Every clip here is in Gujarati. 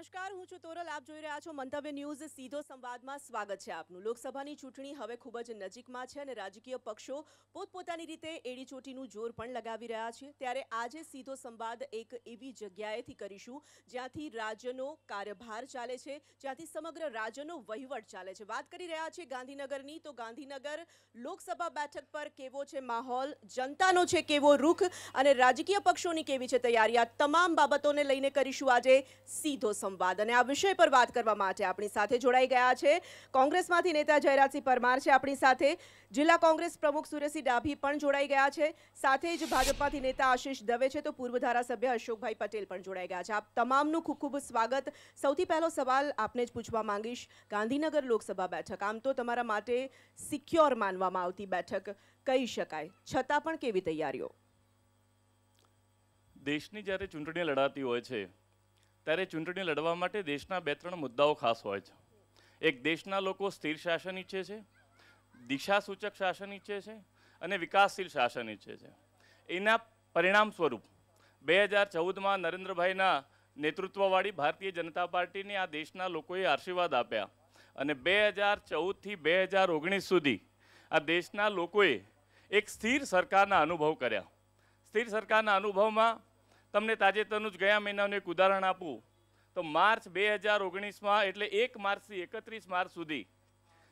નમસ્કાર, હું છું તોરલ. આપ જોઈ રહ્યા છો મંતવ્ય ન્યૂઝ સીધો સંવાદમાં. સ્વાગત છે આપનું. લોકસભાની ચૂંટણી હવે ખૂબ જ નજીકમાં છે અને રાજકીય પક્ષો પોતપોતાની રીતે એડી ચોટીનું જોર પણ લગાવી રહ્યા છે. ત્યારે આજે સીધો સંવાદ એક એવી જગ્યાએથી કરીશું જ્યાંથી રાજ્યનો કાર્યભાર ચાલે છે, જ્યાંથી સમગ્ર રાજ્યનો વહીવટ ચાલે છે. વાત કરી રહ્યા છે ગાંધીનગરની, તો ગાંધીનગર લોકસભા બેઠક પર કેવો છે માહોલ, જનતાનો છે કેવો રૂખ અને રાજકીય પક્ષોની કેવી છે તૈયારી, આ તમામ બાબતોને લઈને કરીશું આજે સીધો સંવાદ. અને આ વિષય પર વાત કરવા માટે આપણી સાથે જોડાઈ ગયા છે કોંગ્રેસમાંથી નેતા જયરાજસિંહ પરમાર છે, આપણી સાથે જિલ્લા કોંગ્રેસ પ્રમુખ સુરેશસિંહ ડાભી પણ જોડાઈ ગયા છે, સાથે જ ભાજપાથી નેતા આશીષ દવે છે, તો પૂર્વ ધારાસભ્ય અશોકભાઈ પટેલ પણ જોડાઈ ગયા છે. આપ તમામનું ખૂબ ખૂબ સ્વાગત. સૌથી પહેલો સવાલ આપને જ પૂછવા માંગીશ. ગાંધીનગર લોકસભા બેઠક આમ તો તમારા માટે સિક્યોર માનવામાં આવતી બેઠક કહી શકાય, છતાં પણ કેવી તૈયારીઓ? દેશની જ્યારે ચૂંટણી લડાતી હોય છે ત્યારે ચૂંટણી લડવા માટે દેશના 2-3 મુદ્દાઓ ખાસ હોય છે. એક, દેશના લોકો સ્થિર શાસન ઈચ્છે છે, દિશાસૂચક શાસન ઈચ્છે છે અને વિકાસશીલ શાસન ઈચ્છે છે. એના પરિણામ સ્વરૂપ 2014માં નરેન્દ્રભાઈના નેતૃત્વવાળી ભારતીય જનતા પાર્ટીને આ દેશના લોકોએ આશીર્વાદ આપ્યા અને 2014થી 2019 સુધી આ દેશના લોકોએ એક સ્થિર સરકારના અનુભવ કર્યા. સ્થિર સરકારના અનુભવમાં તમને તાજેતરનું જ ગયા મહિનાનું એક ઉદાહરણ આપું તો માર્ચ 2019માં, એટલે 1 માર્ચથી 31 માર્ચ સુધી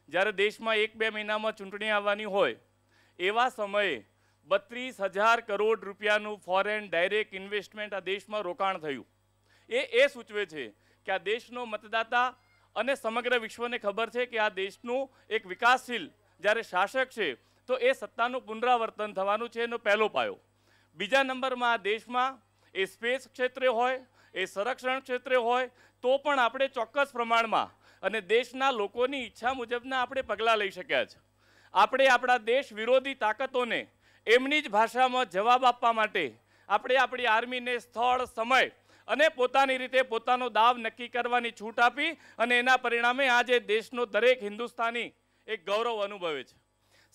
જ્યારે દેશમાં 1-2 મહિનામાં ચૂંટણી આવવાની હોય એવા સમયે 32,000 કરોડ રૂપિયાનું ફોરેન ડાયરેક્ટ ઇન્વેસ્ટમેન્ટ આ દેશમાં રોકાણ થયું. એ સૂચવે છે કે આ દેશનો મતદાતા અને સમગ્ર વિશ્વને ખબર છે કે આ દેશનું એક વિકાસશીલ જ્યારે શાસક છે તો એ સત્તાનું પુનરાવર્તન થવાનું છે, એનો પહેલો પાયો. બીજા નંબરમાં આ દેશમાં એ સ્પેસ ક્ષેત્રે હોય, એ સંરક્ષણ ક્ષેત્રે હોય તો પણ આપણે ચોક્કસ પ્રમાણમાં અને દેશના લોકોની ઈચ્છા મુજબના આપણે પગલાં લઈ શક્યા છે. આપણે આપણા દેશ વિરોધી તાકાતોને એમની જ ભાષામાં જવાબ આપવા માટે આપણે આપણી આર્મીને સ્થળ, સમય અને પોતાની રીતે પોતાનો દાવ નક્કી કરવાની છૂટ આપી અને એના પરિણામે આજે દેશનો દરેક હિન્દુસ્તાની એક ગૌરવ અનુભવે છે.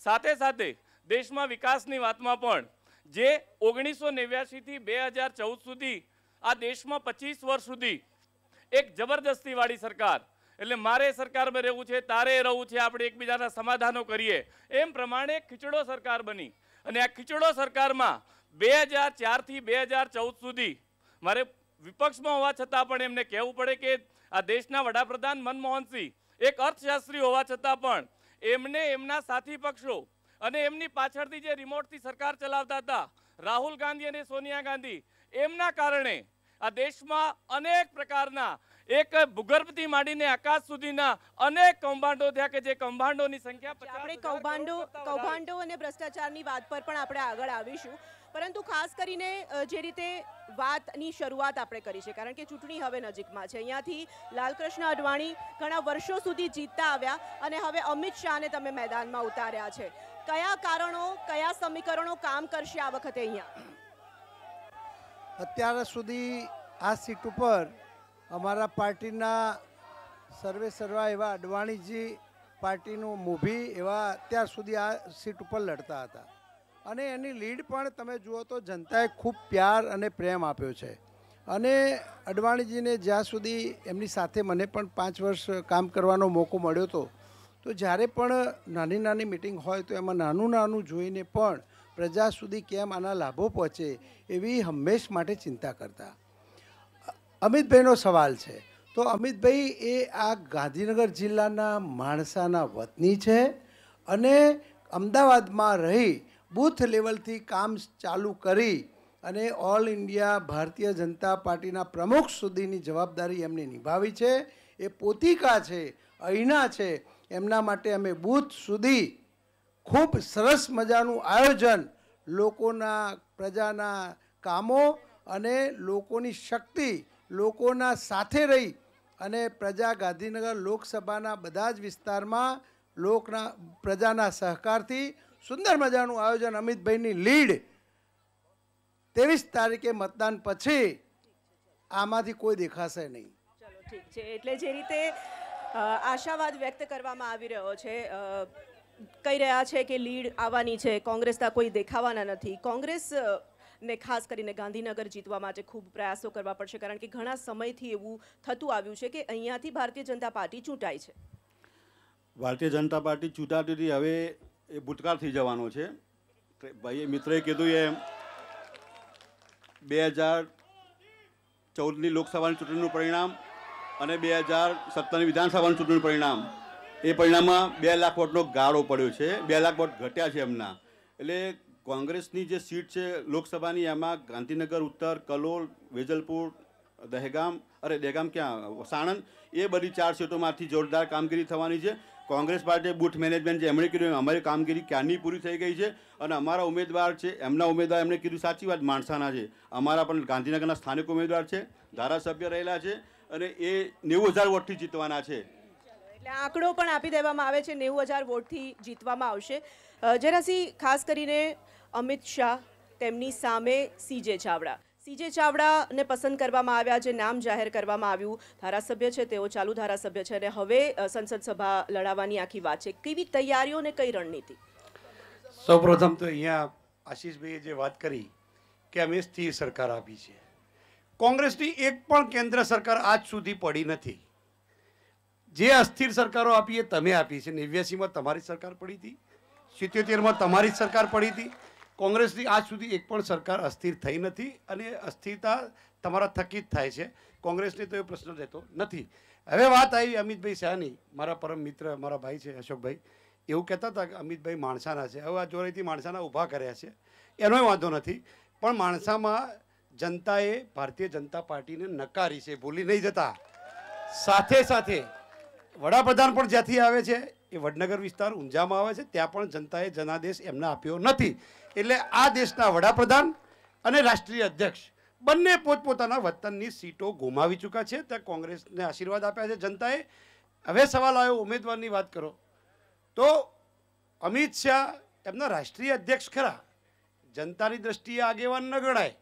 સાથે સાથે દેશમાં વિકાસની વાતમાં પણ જે 1989થી 2014 સુધી આ દેશમાં 25 વર્ષ સુધી એક જબરદસ્તીવાળી સરકાર, એટલે મારે સરકારમાં રહેવું છે, તારે રહેવું છે, આપણે એકબીજાના સમાધાનો કરીએ એમ પ્રમાણે ખીચડો સરકાર બની અને આ ખીચડો સરકારમાં 2004થી 2014 સુધી મારે વિપક્ષમાં હોવા છતાં પણ એમને કહેવું પડે કે આ દેશના વડાપ્રધાન મનમોહનસિંહ એક અર્થશાસ્ત્રી હોવા છતાં પણ એમને એમના સાથી પક્ષો અને એમની પાછળથી જે રિમોટથી સરકાર ચલાવતા હતા રાહુલ ગાંધી અને સોનિયા ગાંધી, એમના કારણે આ દેશમાં અનેક પ્રકારના એક ભૂગર્ભથી માંડીને આકાશ સુધીના અનેક કૌભાંડો થયા કે જે કૌભાંડોની સંખ્યા આપણે કૌભાંડો અને ભ્રષ્ટાચારની વાત પર પણ આપણે આગળ આવીશું, પરંતુ ખાસ કરીને જે રીતે વાતની શરૂઆત આપણે કરી છે કારણ કે ચૂંટણી હવે નજીકમાં છે, અહીંયાથી લાલકૃષ્ણ અડવાણી ઘણા વર્ષો સુધી જીતતા આવ્યા અને હવે અમિત શાહને તમે મેદાનમાં ઉતાર્યા છે. કયા કારણો, કયા સમીકરણો કામ કરશે આ વખતે અહીંયા? અત્યાર સુધી આ સીટ ઉપર અમારા પાર્ટીના સર્વા એવા અડવાણીજી પાર્ટીનું મૂભી એવા અત્યાર સુધી આ સીટ ઉપર લડતા હતા અને એની લીડ પણ તમે જુઓ તો જનતાએ ખૂબ પ્યાર અને પ્રેમ આપ્યો છે. અને અડવાણીજીને જ્યાં સુધી એમની સાથે મને પણ 5 વર્ષ કામ કરવાનો મોકો મળ્યો હતો, તો જ્યારે પણ નાની નાની મિટિંગ હોય તો એમાં નાનું જોઈને પણ પ્રજા સુધી કેમ આના લાભો પહોંચે એવી હંમેશ માટે ચિંતા કરતા. અમિતભાઈનો સવાલ છે તો અમિતભાઈ એ આ ગાંધીનગર જિલ્લાના માણસાના વતની છે અને અમદાવાદમાં રહી બૂથ લેવલથી કામ ચાલુ કરી અને ઓલ ઇન્ડિયા ભારતીય જનતા પાર્ટીના પ્રમુખ સુધીની જવાબદારી એમને નિભાવી છે. એ પોતિકા છે, અહીંના છે, એમના માટે અમે બૂથ સુધી ખૂબ સરસ મજાનું આયોજન, લોકોના પ્રજાના કામો અને લોકોની શક્તિ, લોકોના સાથે રહી અને પ્રજા ગાંધીનગર લોકસભાના બધા જ વિસ્તારમાં પ્રજાના સહકારથી સુંદર મજાનું આયોજન, અમિતભાઈની લીડ 23 તારીખે મતદાન પછી આમાંથી કોઈ દેખાશે નહીં. ચલો ઠીક છે. એટલે જે રીતે આશાવાદ વ્યક્ત કરવામાં આવી રહ્યો છે, કહી રહ્યા છે કે લીડ આવવાની છે, કોંગ્રેસના કોઈ દેખાવાના નથી. કોંગ્રેસ ને ખાસ કરીને ગાંધીનગર જીતવા માટે ખૂબ પ્રયાસો કરવા પડશે, કારણ કે ઘણા સમયથી એવું થતું આવ્યું છે કે અહીંયાથી ભારતીય જનતા પાર્ટી ચૂંટાય છે. ભારતીય જનતા પાર્ટી ચૂંટાતી હવે એ ભૂતકાળ થઈ જવાનો છે. ભાઈ મિત્રએ કીધું એ 2014ની લોકસભાની ચૂંટણીનું પરિણામ અને 2017ની વિધાનસભાની ચૂંટણીનું પરિણામ, એ પરિણામમાં 2 લાખ વોટનો ગાળો પડ્યો છે. 2 લાખ વોટ ઘટ્યા છે એમના. એટલે કોંગ્રેસની જે સીટ છે લોકસભાની, એમાં ગાંધીનગર ઉત્તર, કલોલ, વેજલપુર, દહેગામ ક્યાં, સાણંદ, એ બધી 4 સીટોમાંથી જોરદાર કામગીરી થવાની છે. કોંગ્રેસ પાર્ટીએ બૂથ મેનેજમેન્ટ જે એમણે કીધું અમારી કામગીરી ક્યારની પૂરી થઈ ગઈ છે અને અમારા ઉમેદવાર છે, એમના ઉમેદવાર એમણે કીધું સાચી વાત માણસાના છે. અમારા પણ ગાંધીનગરના સ્થાનિક ઉમેદવાર છે, ધારાસભ્ય રહેલા છે અને એ 90,000 વોટથી જીતવાના છે. એટલે આંકડો પણ આપી દેવામાં આવે છે, 90,000 વોટથી જીતવામાં આવશે. જરાસી ખાસ કરીને અમિત શાહ, તેમની સામે સીજે ચાવડાને પસંદ કરવામાં આવ્યા, જે નામ જાહેર કરવામાં આવ્યું. ધારાસભ્ય છે, તેઓ ચાલુ ધારાસભ્ય છે અને હવે સંસદ સભા લડાવવાની આખી વાત છે. કેવી તૈયારીઓ અને કઈ રણનીતિ? સૌપ્રથમ તો અહીંયા આશીષભાઈએ જે વાત કરી કે અમે સ્થિર સરકાર આપી છે, કોંગ્રેસની એક પણ કેન્દ્ર સરકાર આજ સુધી પડી નથી. જે અસ્થિર સરકારો આપી એ તમે આપી છે. 89માં તમારી સરકાર પડી હતી, 77માં તમારી સરકાર પડી હતી. કોંગ્રેસની આજ સુધી એક પણ સરકાર અસ્થિર થઈ નથી અને અસ્થિરતા તમારા થકી જ થાય છે. કોંગ્રેસને તો એ પ્રશ્ન રહેતો નથી. હવે વાત આવી અમિતભાઈ શાહની, મારા પરમ મિત્ર, મારા ભાઈ છે અશોકભાઈ, એવું કહેતા હતા કે અમિતભાઈ માણસાના છે. હવે આ જોરેથી માણસાના ઊભા કર્યા છે, એનોય વાંધો નથી, પણ માણસામાં જનતાએ ભારતીય જનતા પાર્ટીને નકારી છે, ભૂલી નહીં જતા. સાથે સાથે વડાપ્રધાન પણ જ્યાંથી આવે છે એ વડનગર વિસ્તાર ઊંઝામાં આવે છે, ત્યાં પણ જનતાએ જનાદેશ એમને આપ્યો નથી. એટલે આ દેશના વડાપ્રધાન અને રાષ્ટ્રીય અધ્યક્ષ બંને પોતપોતાના વતનની સીટો ગુમાવી ચૂક્યા છે. ત્યાં કોંગ્રેસને આશીર્વાદ આપ્યા છે જનતાએ. હવે સવાલ આવ્યો ઉમેદવારની વાત કરો તો અમિત શાહ એમના રાષ્ટ્રીય અધ્યક્ષ ખરા, જનતાની દ્રષ્ટિએ આગેવાન ન ગણાય,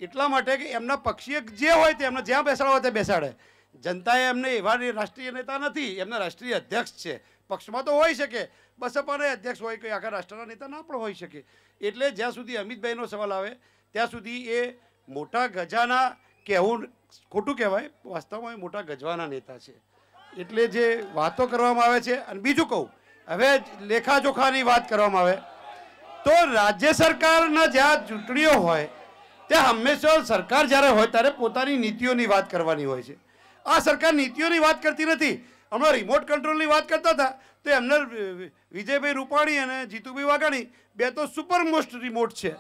એટલા માટે કે એમના પક્ષીય જે હોય તે એમને જ્યાં બેસાડવા હોય ત્યાં બેસાડે. જનતાએ એમને એવા રાષ્ટ્રીય નેતા નથી, એમના રાષ્ટ્રીય અધ્યક્ષ છે. પક્ષમાં તો હોઈ શકે, બસપાના અધ્યક્ષ હોય, કોઈ આખા રાષ્ટ્રના નેતા ના પણ હોઈ શકે. એટલે જ્યાં સુધી અમિતભાઈનો સવાલ આવે ત્યાં સુધી એ મોટા ગજાના કહેવું ખોટું કહેવાય, વાસ્તવમાં એ મોટા ગજવાના નેતા છે. એટલે જે વાતો કરવામાં આવે છે, અને બીજું કહું, હવે લેખાજોખાની વાત કરવામાં આવે તો રાજ્ય સરકારના જ્યાં ચૂંટણીઓ હોય ત્યાં હંમેશા સરકાર જ્યારે હોય ત્યારે પોતાની નીતિઓની વાત કરવાની હોય છે. આ સરકાર નીતિઓની વાત કરતી નથી. હમણાં રિમોટ કંટ્રોલની વાત કરતા હતા તો એમને વિજયભાઈ રૂપાણી અને જીતુભાઈ વાઘાણી બે તો સુપર મોસ્ટ રિમોટ છે.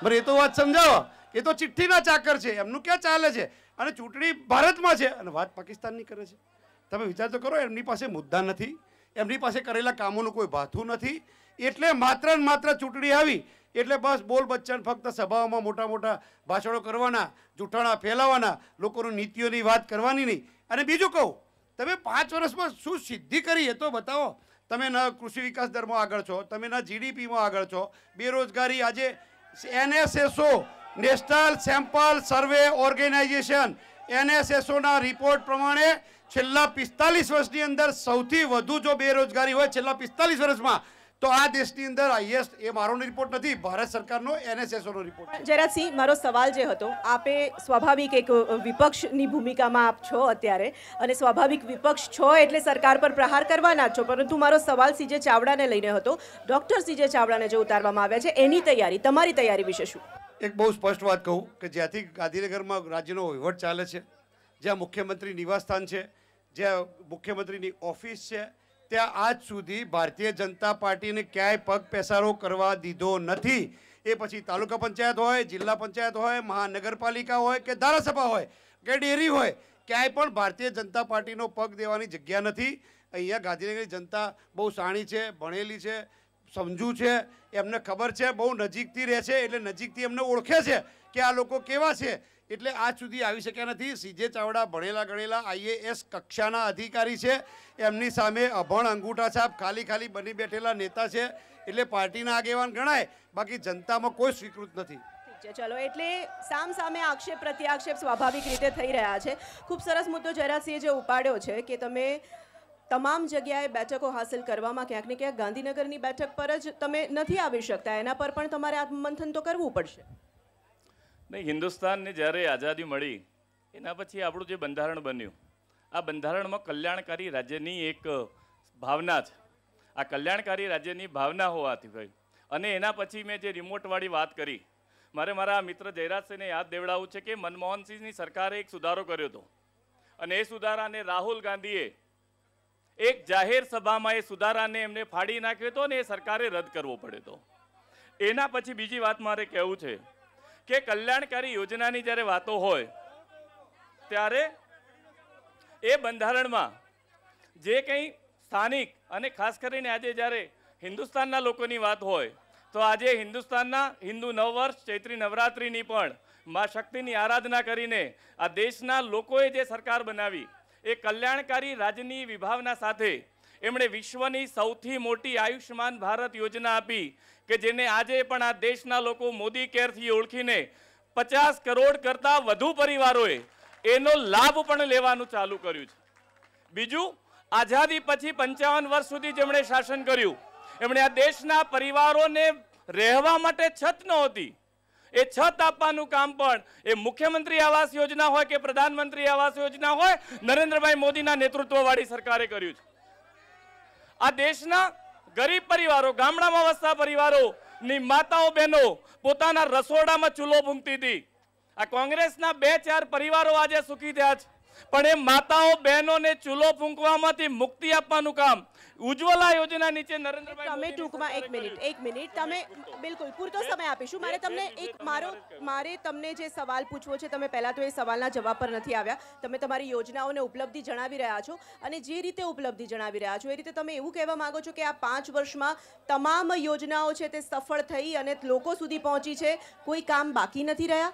બરાબર, એ તો વાત સમજાવો. એ તો ચિઠ્ઠીના ચાકર છે, એમનું ક્યાં ચાલે છે? અને ચૂંટણી ભારતમાં છે અને વાત પાકિસ્તાનની કરે છે. તમે વિચાર તો કરો, એમની પાસે મુદ્દા નથી, એમની પાસે કરેલા કામોનું કોઈ ભાથું નથી. એટલે માત્ર ને માત્ર ચૂંટણી આવી એટલે બસ બોલ બચ્ચન ફક્ત સભાઓમાં મોટા મોટા ભાષણો કરવાના, જૂઠાણા ફેલાવાના, લોકોની નીતિઓની વાત કરવાની નહીં. અને બીજું કહું, તમે 5 વર્ષમાં શું સિદ્ધિ કરી એ તો બતાવો. તમે ન કૃષિ વિકાસ દરમાં આગળ છો, તમે ન જીડીપીમાં આગળ છો, બેરોજગારી આજે NSSO નેશનલ સેમ્પલ સર્વે ઓર્ગેનાઇઝેશન NSSOના રિપોર્ટ પ્રમાણે છેલ્લા 45 વર્ષની અંદર સૌથી વધુ જો બેરોજગારી હોય છેલ્લા 45 વર્ષમાં તો આ દેશની અંદર હાઈએસ્ટ, એ મારો રિપોર્ટ નથી, ભારત સરકારનો NSSOનો રિપોર્ટ છે. જરાસિંહ, મારો સવાલ જે હતો, આપે સ્વાભાવિક એક વિપક્ષની ભૂમિકામાં આપ છો અત્યારે, અને સ્વાભાવિક વિપક્ષ છો એટલે સરકાર પર પ્રહાર કરવાના જ છો, પરંતુ મારો સવાલ સીજે ચાવડાને લઈને હતો. ડૉક્ટર સીજે ચાવડાને જે ઉતારવામાં આવ્યા છે એની તૈયારી, તમારી તૈયારી વિશે શું? એક બહુ સ્પષ્ટ વાત કહું કે જ્યાંથી ગાંધીનગરમાં રાજ્યનો વહીવટ ચાલે છે, જ્યાં મુખ્યમંત્રી નિવાસસ્થાન છે, જ્યાં મુખ્યમંત્રીની ઓફિસ છે, ત્યાં આજ સુધી ભારતીય જનતા પાર્ટીને ક્યાંય પગ પેસારો કરવા દીધો નથી. એ પછી તાલુકા પંચાયત હોય, જિલ્લા પંચાયત હોય, મહાનગરપાલિકા હોય કે ધારાસભા હોય કે ડેરી હોય, ક્યાંય પણ ભારતીય જનતા પાર્ટીનો પગ દેવાની જગ્યા નથી. અહીંયા ગાંધીનગરની જનતા બહુ શાણી છે, ભણેલી છે, સમજુ છે, એમને ખબર છે, બહુ નજીકથી રહે છે, એટલે નજીકથી એમને ઓળખે છે કે આ લોકો કેવા છે. એટલે આજ સુધી આવી શક્યા નથી. સીજે ચાવડા ભણેલા ગણેલા IAS કક્ષાના અધિકારી છે, એમની સામે અભણ અંગૂઠા છાપ ખાલી બની બેઠેલા નેતા છે. એટલે પાર્ટીના આગેવાન ગણાય, બાકી જનતામાં કોઈ સ્વીકૃત નથી. ઠીક છે, ચલો. એટલે સામે આક્ષેપ પ્રત્યાક્ષેપ સ્વાભાવિક રીતે થઈ રહ્યા છે. ખૂબ સરસ મુદ્દો જરાસિંહે જે ઉપાડ્યો છે કે તમે તમામ જગ્યાએ બેઠકો હાંસલ કરવામાં ક્યાંક ને ક્યાંક ગાંધીનગરની બેઠક પર જ તમે નથી આવી શકતા, એના પર પણ તમારે આત્મમંથન તો કરવું પડશે. નહીં, હિન્દુસ્તાનને જ્યારે આઝાદી મળી એના પછી આપણું જે બંધારણ બન્યું, આ બંધારણમાં કલ્યાણકારી રાજ્યની એક ભાવના છે. આ કલ્યાણકારી રાજ્યની ભાવના હોવાથી ભાઈ, અને એના પછી મેં જે રિમોટવાળી વાત કરી, મારે મારા મિત્ર જયરાજસિંહને યાદ દેવડાવવું છે કે મનમોહનસિંહની સરકારે એક સુધારો કર્યો હતો, અને એ સુધારાને રાહુલ ગાંધીએ એક જાહેર સભામાં એ સુધારાને એમને ફાડી નાખ્યો હતો, અને એ સરકારે રદ કરવો પડ્યો હતો. એના પછી બીજી વાત મારે કહેવું છે કે કલ્યાણકારી યોજનાની જ્યારે વાતો હોય ત્યારે એ બંધારણમાં જે કંઈ સ્થાનિક અને ખાસ કરીને આજે જ્યારે હિન્દુસ્તાનના લોકોની વાત હોય તો આજે હિન્દુસ્તાનના હિન્દુ નવવર્ષ ચૈત્રી નવરાત્રિની પણ મા શક્તિની આરાધના કરીને આ દેશના લોકોએ જે સરકાર બનાવી એ કલ્યાણકારી રાજ્યની વિભાવના સાથે એમણે વિશ્વની સૌથી મોટી આયુષ્યમાન ભારત યોજના આપી કે જેને આજે પણ આ દેશના લોકો મોદી કેરથી ઓળખીને 50 કરોડ કરતાં વધુ પરિવારોએ એનો લાભ પણ લેવાનું ચાલુ કર્યું છે. બીજું, આઝાદી પછી 55 વર્ષ સુધી જેમણે શાસન કર્યું, એમણે આ દેશના પરિવારોને રહેવા માટે છત નહોતી, એ છત આપવાનું કામ પણ એ મુખ્યમંત્રી આવાસ યોજના હોય કે પ્રધાનમંત્રી આવાસ યોજના હોય, નરેન્દ્રભાઈ મોદીના નેતૃત્વવાળી સરકારે કર્યું છે. આ દેશના ગરીબ પરિવારો, ગામડામાં વસતા પરિવારોની માતાઓ બહેનો પોતાના રસોડામાં ચૂલો ફૂંકતી હતી. આ કોંગ્રેસના 2-4 પરિવારો આજે સુખી થયા છે, પણ એ માતાઓ બહેનોને ચૂલો ફૂંકવામાંથી મુક્તિ આપવાનું કામ ઉજ્જવલા યોજના નીચે નરેન્દ્રભાઈ તમે ટૂંકમાં એક મિનિટ તમે બિલકુલ પૂરતો સમય આપીશું. મારે તમને જે સવાલ પૂછવો છે, તમે પહેલા તો એ સવાલના જવાબ પર નથી આવ્યા. તમે તમારી યોજનાઓને ઉપલબ્ધિ જણાવી રહ્યા છો, અને જે રીતે ઉપલબ્ધિ જણાવી રહ્યા છો એ રીતે તમે એવું કહેવા માંગો છો કે આ 5 વર્ષમાં તમામ યોજનાઓ છે તે સફળ થઈ અને લોકો સુધી પહોંચી છે, કોઈ કામ બાકી નથી રહ્યા?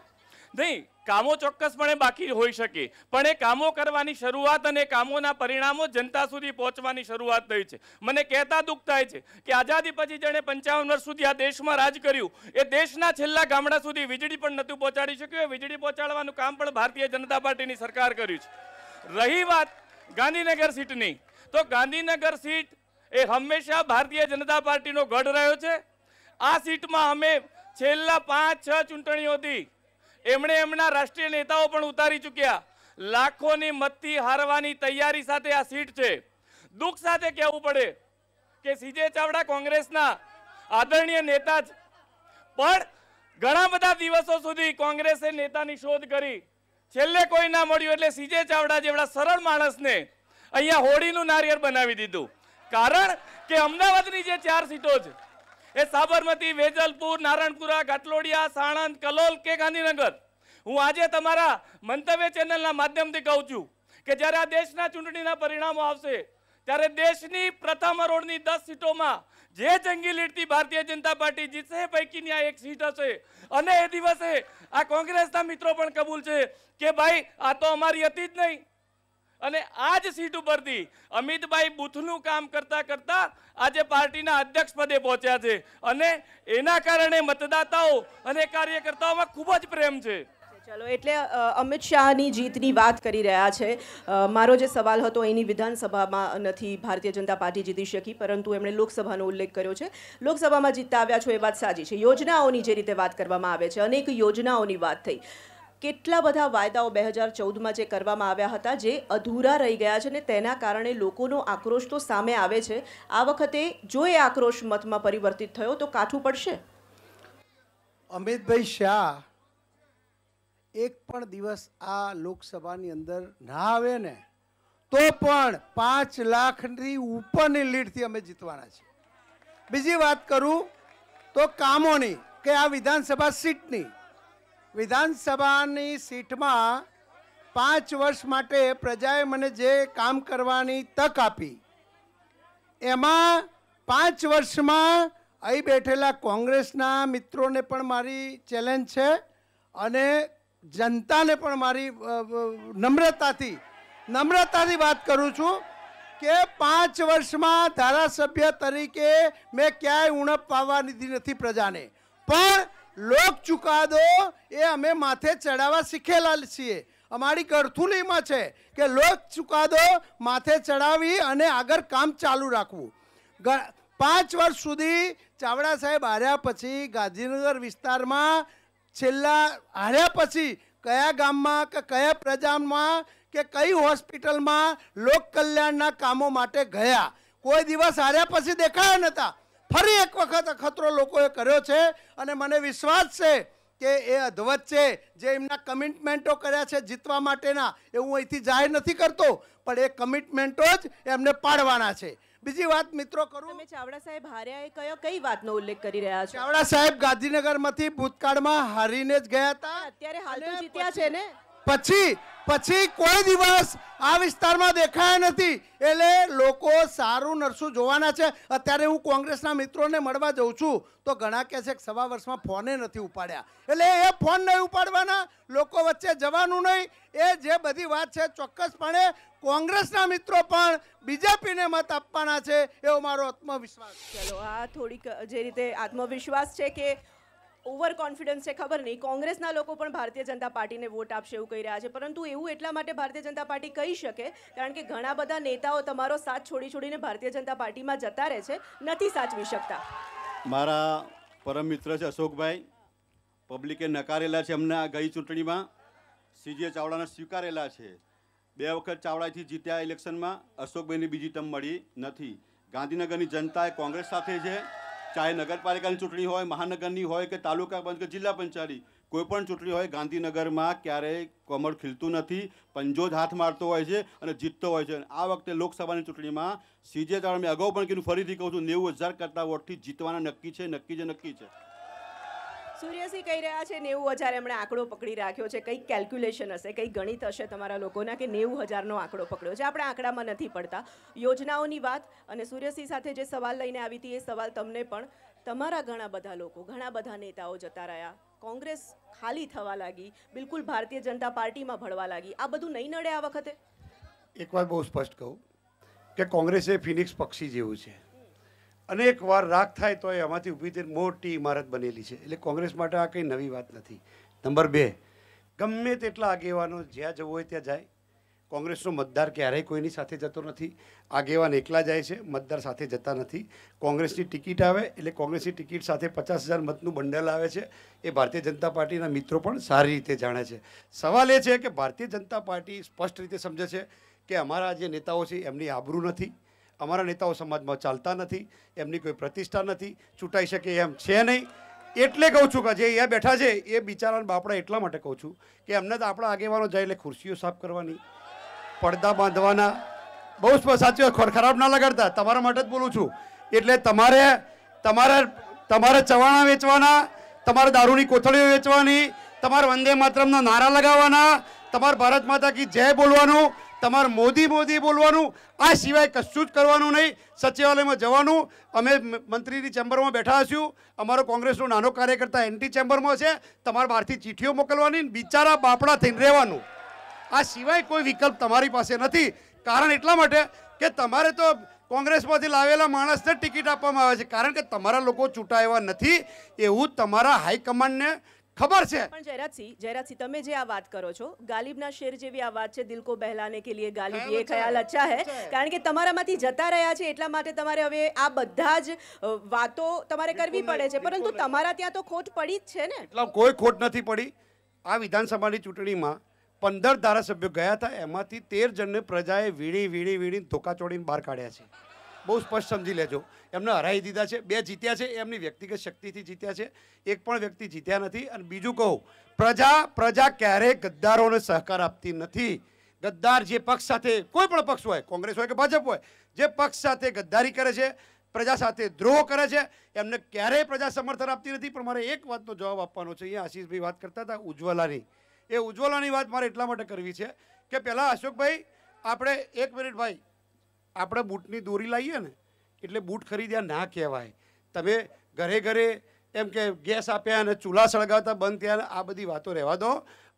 નહીં, કામો ચોક્કસપણે બાકી હોઈ શકે, પણ એ કામો કરવાની શરૂઆત અને કામોના પરિણામો જનતા સુધી પહોંચવાની શરૂઆત થઈ છે. મને કહેતા દુઃખ થાય છે કે આઝાદી પછી જેણે 55 વર્ષ સુધી આ દેશમાં રાજ કર્યું એ દેશના છેલ્લા ગામડા સુધી વીજળી પણ નહોતું પહોંચાડી શક્યું. એ વીજળી પહોંચાડવાનું કામ પણ ભારતીય જનતા પાર્ટીની સરકાર કર્યું છે. રહી વાત ગાંધીનગર સીટની, તો ગાંધીનગર સીટ એ હંમેશા ભારતીય જનતા પાર્ટીનો ગઢ રહ્યો છે. આ સીટમાં અમે છેલ્લા 5-6 ચૂંટણીઓથી એમણે એમના રાષ્ટ્રીય નેતાઓ પણ ઉતારી ચૂક્યા. લાખોની મતથી હારવાની તૈયારી સાથે આ સીટ છે. દુઃખ સાથે કહેવું પડે કે સીજે ચાવડા કોંગ્રેસના આદરણીય નેતા જ, પણ ઘણા બધા દિવસો સુધી કોંગ્રેસે નેતાની શોધ કરી, છેલ્લે કોઈ ના મળ્યું એટલે સીજે ચાવડા જેવડા સરળ માણસને અહીંયા હોળીનું નારિયેળ બનાવી દીધું. કારણ કે અમદાવાદની જે 4 સીટો છે એ સાબરમતી, વેજલપુર, નારણપુરા, ઘાટલોડિયા, સાણંદ, કલોલ કે ગાંધીનગર, હું આજે તમારા મંતવ્ય ચેનલના માધ્યમથી કહું છું કે જ્યારે આ દેશના ચૂંટણીના પરિણામો આવશે ત્યારે દેશની પ્રથમ હરોળની 10 સીટોમાં જે જંગી લીડથી ભારતીય જનતા પાર્ટી જીતશે પૈકીની આ એક સીટ હશે. અને એ દિવસે આ કોંગ્રેસના મિત્રો પણ કબૂલ છે કે ભાઈ આ તો અમારી હતી જ નહીં. અને આ જ સીટ ઉપરથી અમિતભાઈ બૂથનું કામ કરતા કરતા આજે પાર્ટીના અધ્યક્ષ પદે પહોંચ્યા છે, અને એના કારણે મતદાતાઓ અને કાર્યકર્તાઓમાં ખૂબ જ પ્રેમ છે. ચલો, એટલે અમિત શાહની જીતની વાત કરી રહ્યા છે. મારો જે સવાલ હતો એની વિધાનસભામાં નથી ભારતીય જનતા પાર્ટી જીતી શકી, પરંતુ એમણે લોકસભાનો ઉલ્લેખ કર્યો છે. લોકસભામાં જીતતા આવ્યા છો એ વાત સાચી છે. યોજનાઓની જે રીતે વાત કરવામાં આવે છે, અનેક યોજનાઓની વાત થઈ. કેટલા બધા વાયદાઓ 2014માં જે કરવામાં આવ્યા હતા જે અધૂરા રહી ગયા છે, ને તેના કારણે લોકોનો આક્રોશ તો સામે આવે છે. આ વખતે જો એ આક્રોશ મતમાં પરિવર્તિત થયો તો કાઠું પડશે? અમિતભાઈ શાહ એક પણ દિવસ આ લોકસભાની અંદર ના આવે ને તો પણ 5 લાખની ઉપરની લીડથી અમે જીતવાના છીએ. બીજી વાત કરું તો કામોની, કે આ વિધાનસભા સીટની, વિધાનસભાની સીટમાં 5 વર્ષ માટે પ્રજાએ મને જે કામ કરવાની તક આપી એમાં 5 વર્ષમાં અહીં બેઠેલા કોંગ્રેસના મિત્રોને પણ મારી ચેલેન્જ છે, અને જનતાને પણ મારી નમ્રતાથી વાત કરું છું કે 5 વર્ષમાં ધારાસભ્ય તરીકે મેં ક્યાંય ઉણપ પાવવા દીધી નથી પ્રજાને, પણ લોક ચુકાદો એ અમે માથે ચડાવવા શીખેલા છીએ. અમારી ગરથુલીમાં છે કે લોક ચુકાદો માથે ચડાવી અને આગળ કામ ચાલુ રાખવું. 5 વર્ષ સુધી ચાવડા સાહેબ હાર્યા પછી ગાંધીનગર વિસ્તારમાં છેલ્લા હાર્યા પછી કયા ગામમાં કે કયા પ્રજામાં કે કઈ હોસ્પિટલમાં લોક કલ્યાણના કામો માટે ગયા? કોઈ દિવસ હાર્યા પછી દેખાયા નહોતા. ફરી એક વખત અખતરો લોકોએ કર્યો છે અને મને વિશ્વાસ છે કે એ અદ્ભુત છે. જે એમના કમિટમેન્ટો કર્યા છે જીતવા માટેના, એ હું અહીંથી જાહેર નથી કરતો, પણ એ કમિટમેન્ટો જ એમને પાડવાના છે. બીજી વાત મિત્રો કરું, તમે ચાવડા સાહેબ હાર્યા એ કઈ વાતનો ઉલ્લેખ કરી રહ્યા છો? ચાવડા સાહેબ ગાંધીનગરમાંથી ભૂતકાળમાં હારીને જ ગયા હતા. અત્યારે હાલ તો જીત્યા છે ને. પછી કોઈ દિવસ આ વિસ્તારમાં દેખાયા નથી. એટલે લોકો સારું નરસું જોવાના છે. અત્યારે હું કોંગ્રેસના મિત્રોને મળવા જઉં છું તો ઘણા કહે છે કે સવા વર્ષમાં ફોને નથી ઉપાડ્યા. એટલે એ ફોન નહીં ઉપાડવાના, લોકો વચ્ચે જવાનું નહીં. એ જે બધી વાત છે ચોક્કસપણે કોંગ્રેસના મિત્રો પણ બીજેપીને મત આપવાના છે, એવો મારો આત્મવિશ્વાસ. ચલો, આ થોડીક જે રીતે આત્મવિશ્વાસ છે કે ઓવર કોન્ફિડન્સ છે ખબર નહીં, કોંગ્રેસના લોકો પણ ભારતીય જનતા પાર્ટીને વોટ આપશે એવું કહી રહ્યા છે. પરંતુ એવું એટલા માટે ભારતીય જનતા પાર્ટી કહી શકે કારણ કે ઘણા બધા નેતાઓ તમારો સાથ છોડીને ભારતીય જનતા પાર્ટીમાં જતા રહે છે, નથી સાચવી શકતા. મારા પરમ મિત્ર છે અશોકભાઈ, પબ્લિકે નકારેલા છે હમણાં ગઈ ચૂંટણીમાં. સીજે ચાવડાને સ્વીકારેલા છે. 2 વખત ચાવડાથી જીત્યા ઇલેક્શનમાં. અશોકભાઈની બીજી ટર્મ મળી નથી. ગાંધીનગરની જનતા એ કોંગ્રેસ સાથે છે. ચાહે નગરપાલિકાની ચૂંટણી હોય, મહાનગરની હોય કે તાલુકા પંચ કે જિલ્લા પંચાયત, કોઈ પણ ચૂંટણી હોય, ગાંધીનગરમાં ક્યારેય કમળ ખીલતું નથી. પંજો જ હાથ મારતો હોય છે અને જીતતો હોય છે. આ વખતે લોકસભાની ચૂંટણીમાં સીજે ચાવડા, મેં અગાઉ પણ કીધું, ફરીથી કહું છું, 90,000 કરતાં વોટથી જીતવાના નક્કી છે. નક્કી છે. સૂર્યસિંહ કહી રહ્યા છે 90,000 એમણે આંકડો પકડી રાખ્યો છે. કંઈક કેલ્ક્યુલેશન હશે, કંઈક ગણિત હશે તમારા લોકોના કે 90,000નો આંકડો પકડ્યો છે. આપણે આંકડામાં નથી પડતા. યોજનાઓની વાત અને સૂર્યસિંહ સાથે જે સવાલ લઈને આવી હતી એ સવાલ તમને પણ. તમારા ઘણા બધા લોકો, ઘણા બધા નેતાઓ જતા રહ્યા, કોંગ્રેસ ખાલી થવા લાગી, બિલકુલ ભારતીય જનતા પાર્ટીમાં ભળવા લાગી. આ બધું નહીં નડે આ વખતે? એક વાત બહુ સ્પષ્ટ કહું કે કોંગ્રેસ એ ફિનિક્સ પક્ષી જેવું છે. અનેક વાર રાગ થાય તો એમાંથી ઊભી થઈને મોટી ઇમારત બનેલી છે. એટલે કોંગ્રેસ માટે આ કંઈ નવી વાત નથી. નંબર 2, ગમે તેટલા આગેવાનો જ્યાં જવું હોય ત્યાં જાય. કોંગ્રેસનો મતદાર ક્યારેય કોઈની સાથે જતો નથી. આગેવાન એકલા જાય છે, મતદાર સાથે જતા નથી. કોંગ્રેસની ટિકિટ આવે એટલે કોંગ્રેસની ટિકિટ સાથે 50,000 મતનું બંડલ આવે છે. એ ભારતીય જનતા પાર્ટીના મિત્રો પણ સારી રીતે જાણે છે. સવાલ એ છે કે ભારતીય જનતા પાર્ટી સ્પષ્ટ રીતે સમજે છે કે અમારા જે નેતાઓ છે એમની આબરૂ નથી, અમારા નેતાઓ સમાજમાં ચાલતા નથી, એમની કોઈ પ્રતિષ્ઠા નથી, ચૂંટાઈ શકે એમ છે નહીં. એટલે કહું છું કે જે અહીંયા બેઠા છે એ બિચારાને બાપડા એટલા માટે કહું છું કે એમને તો આપણા આગેવાનો જાય એટલે ખુરશીઓ સાફ કરવાની, પડદા બાંધવાના. બહુ સાચી વાત, ખરાબ ના લગાડતા, તમારા માટે જ બોલું છું. એટલે તમારે ચવાણા વેચવાના, તમારે દારૂની કોથળીઓ વેચવાની, તમારે વંદે માતરમના નારા લગાવવાના, તમારે ભારત માતા કી જય બોલવાનું, તમારે મોદી બોલવાનું. આ સિવાય કશું જ કરવાનું નહીં. સચિવાલયમાં જવાનું. અમે મંત્રીની ચેમ્બરમાં બેઠા હશું. અમારો કોંગ્રેસનો નાનો કાર્યકર્તા એન્ટી ચેમ્બરમાં છે. તમારે બહારથી ચીઠીઓ મોકલવાની, બિચારા બાપડા થઈને રહેવાનું. આ સિવાય કોઈ વિકલ્પ તમારી પાસે નથી. કારણ એટલા માટે કે તમારે તો કોંગ્રેસમાંથી લાવેલા માણસને ટિકિટ આપવામાં આવે છે, કારણ કે તમારા લોકો ચૂંટાયેલા નથી એવું તમારા હાઈકમાન્ડને ખબર છે. પણ જયરાજસિંહ તમે જે આ વાત કરો છો, ગાલિબના શેર જેવી આ વાત છે, દિલ કો બહેલાને કે લીએ ગાલિબ ये ખ્યાલ અચ્છા હે. કારણ કે તમારામાંથી જતા રહ્યા છે એટલા માટે તમારે હવે આ બધા જ વાતો તમારે કરવી પડે છે. પરંતુ તમારા ત્યાં તો ખોટ પડી જ છે ને? એટલે કોઈ ખોટ નથી પડી. આ વિધાનસભાની ચૂંટણીમાં 15 ધારાસભ્યો ગયા હતા, એમાંથી 13 જણને પ્રજાએ વીણી ધોકા ચોડીને બહાર કાઢ્યા છે. બહુ સ્પષ્ટ સમજી લેજો. એમને હરાવી દીધા છે. 2 જીત્યા છે, એમની વ્યક્તિગત શક્તિથી જીત્યા છે. એક પણ વ્યક્તિ જીત્યા નથી. અને બીજું કહું, પ્રજા ક્યારેય ગદ્દારોને સહકાર આપતી નથી. ગદ્દાર જે પક્ષ સાથે, કોઈ પણ પક્ષ હોય, કોંગ્રેસ હોય કે ભાજપ હોય, જે પક્ષ સાથે ગદ્દારી કરે છે, પ્રજા સાથે દ્રોહ કરે છે, એમને ક્યારેય પ્રજા સમર્થન આપતી નથી. પણ મારે એક વાતનો જવાબ આપવાનો છે. અહીંયા આશીષભાઈ વાત કરતા હતા ઉજ્જવલાની. એ ઉજ્જવલાની વાત મારે એટલા માટે કરવી છે કે પહેલાં અશોકભાઈ, આપણે 1 મિનિટ ભાઈ, આપણે બૂટની દોરી લાવીએ ને એટલે બૂટ ખરીદ્યા ના કહેવાય. તમે ઘરે એમ કે ગેસ આપ્યા અને ચૂલા સળગાવતા બંધ થયા, આ બધી વાતો રહેવા દો.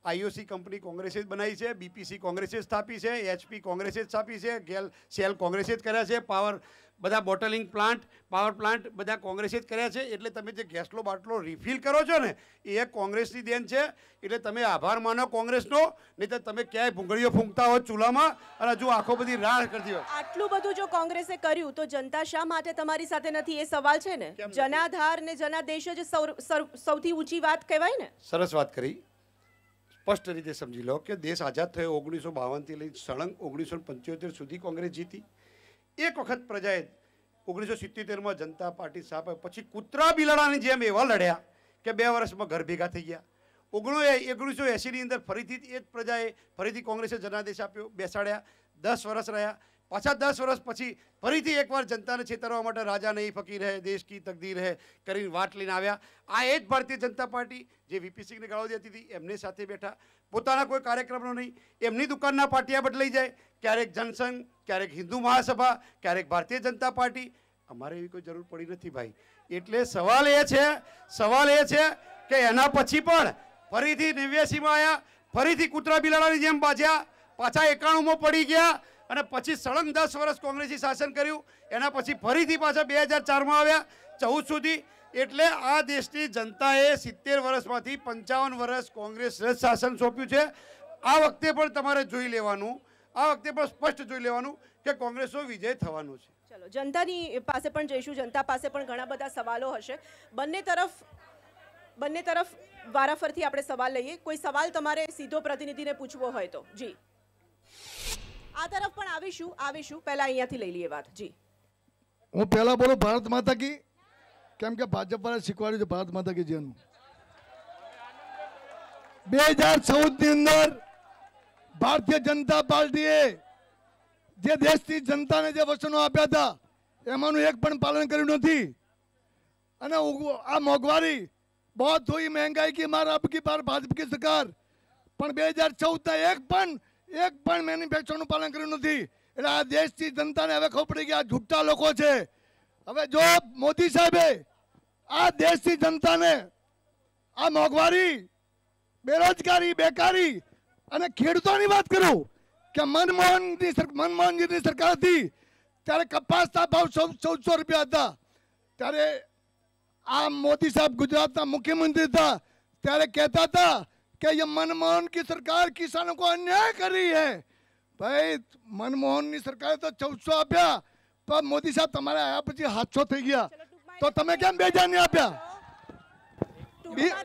આઈઓસી કંપની કોંગ્રેસે જ બનાવી છે, બીપીસી કોંગ્રેસે જ સ્થાપી છે, એચપી કોંગ્રેસે જ સ્થાપી છે, ગેલ સેલ કોંગ્રેસે જ કર્યા છે, પાવર બધા બોટલિંગ પ્લાન્ટ, પાવર પ્લાન્ટ બધા કોંગ્રેસે જ કર્યા છે. એટલે તમે જે ગેસનો બાટલો રિફિલ કરો છો ને એ કોંગ્રેસની દેન છે. એટલે તમે આભાર માનો કોંગ્રેસનો, નહીં તો તમે ક્યાંય ભૂંગળીઓ ફૂંકતા હો ચૂલામાં અને હજુ આખો બધી રાહ કરતી હોય. આટલું બધું જો કોંગ્રેસે કર્યું તો જનતા શા માટે તમારી સાથે નથી? એ સવાલ છે ને. જનાધાર ને જનાદેશ જ સૌથી ઊંચી વાત કહેવાય ને. સરસ વાત કરી. સ્પષ્ટ રીતે સમજી લો કે દેશ આઝાદ થયો 1952થી લઈ સળંગ 1975 સુધી કોંગ્રેસ જીતી. એક વખત પ્રજાએ 1977માં જનતા પાર્ટી સાપ પછી કૂતરા બિલાડાની જેમ એવા લડ્યા કે 2 વર્ષમાં ઘર ભેગા થઈ ગયા. 1980ની અંદર ફરીથી એ જ પ્રજાએ ફરીથી કોંગ્રેસે જનાદેશ આપ્યો, બેસાડ્યા, 10 વર્ષ રહ્યા. પાછા 10 વર્ષ પછી ફરીથી એકવાર જનતાને છેતરવા માટે રાજા નહીં ફકીર હે, દેશ કી તકદીર હે કરીને વાટ લઈને આવ્યા. આ એ જ ભારતીય જનતા પાર્ટી જે વીપી સિંહને ગાળો દેતી હતી એમની સાથે બેઠા, પોતાના કોઈ કાર્યક્રમનો નહીં, એમની દુકાનના પાટિયા બદલાઈ જાય, ક્યારેક જનસંઘ, ક્યારેક હિન્દુ મહાસભા, ક્યારેક ભારતીય જનતા પાર્ટી. અમારે એવી કોઈ જરૂર પડી નથી ભાઈ. એટલે સવાલ એ છે કે એના પછી પણ ફરીથી 89માં આવ્યા, ફરીથી કૂતરા બિલાડાની જેમ બાજ્યા, પાછા 91માં પડી ગયા અને પછી સળંગ 10 વર્ષ કોંગ્રેસી શાસન કર્યું. એના પછી ફરીથી પાછા 2004માં આવ્યા 14 સુધી. એટલે આ દેશની જનતાએ 70 વર્ષમાંથી 55 વર્ષ કોંગ્રેસ શાસન સોંપ્યું છે. આ વખતે પણ તમારે જોઈ લેવાનું, આ વખતે પણ સ્પષ્ટ જોઈ લેવાનું કે કોંગ્રેસનો વિજય થવાનો છે. ચલો જનતાની પાસે પણ જઈશું. જનતા પાસે પણ ઘણા બધા સવાલો હશે. બંને તરફ વારાફરથી આપણે સવાલ લઈએ. કોઈ સવાલ તમારે સીધો પ્રતિનિધિને પૂછવો હોય તો જી. આ તરફ પણ આવીશું. પહેલા અહીંયાથી લઈ લઈએ વાત. જી હું પહેલા બોલું ભારત માતા કી, કેમ કે ભાજપ વાળા શીખવાડ્યું છે ભારત માતા કી જેનું. 2014ની અંદર ભારતીય જનતા પાર્ટીએ જે દેશની જનતાને જે વચનો આપ્યા હતા એમાંનું એક પણ પાલન કર્યું નથી. અને આ મોંઘવારી बहुत हुई, महंगाई की मार आपकी बार भाजपा की सरकार, પણ 2014 એક પણ મેન્યુફેક્ચરનું પાલન કર્યું નથી. એટલે આ દેશની જનતાને હવે ખબર પડી કે આ જુઠ્ઠા લોકો છે. હવે જો મોદી સાહેબે આ દેશની જનતાને આ મોંઘવારી, બેરોજગારી, બેકારી અને ખેડૂતોની વાત કરું કે મનમોહનજીની સરકાર હતી ત્યારે કપાસના ભાવ 1400 રૂપિયા હતા. ત્યારે આ મોદી સાહેબ ગુજરાતના મુખ્યમંત્રી હતા ત્યારે કહેતા હતા कि ये मनमोहन की सरकार किसानों को अन्याय कर रही है. भाई मनमोहन की सरकार तो 1400 આપ્યા, તો મોદી સાહેબ તમારે આયા પછી 700 થઈ ગયા, તો તમે કેમ 2000 નહીં આપ્યા?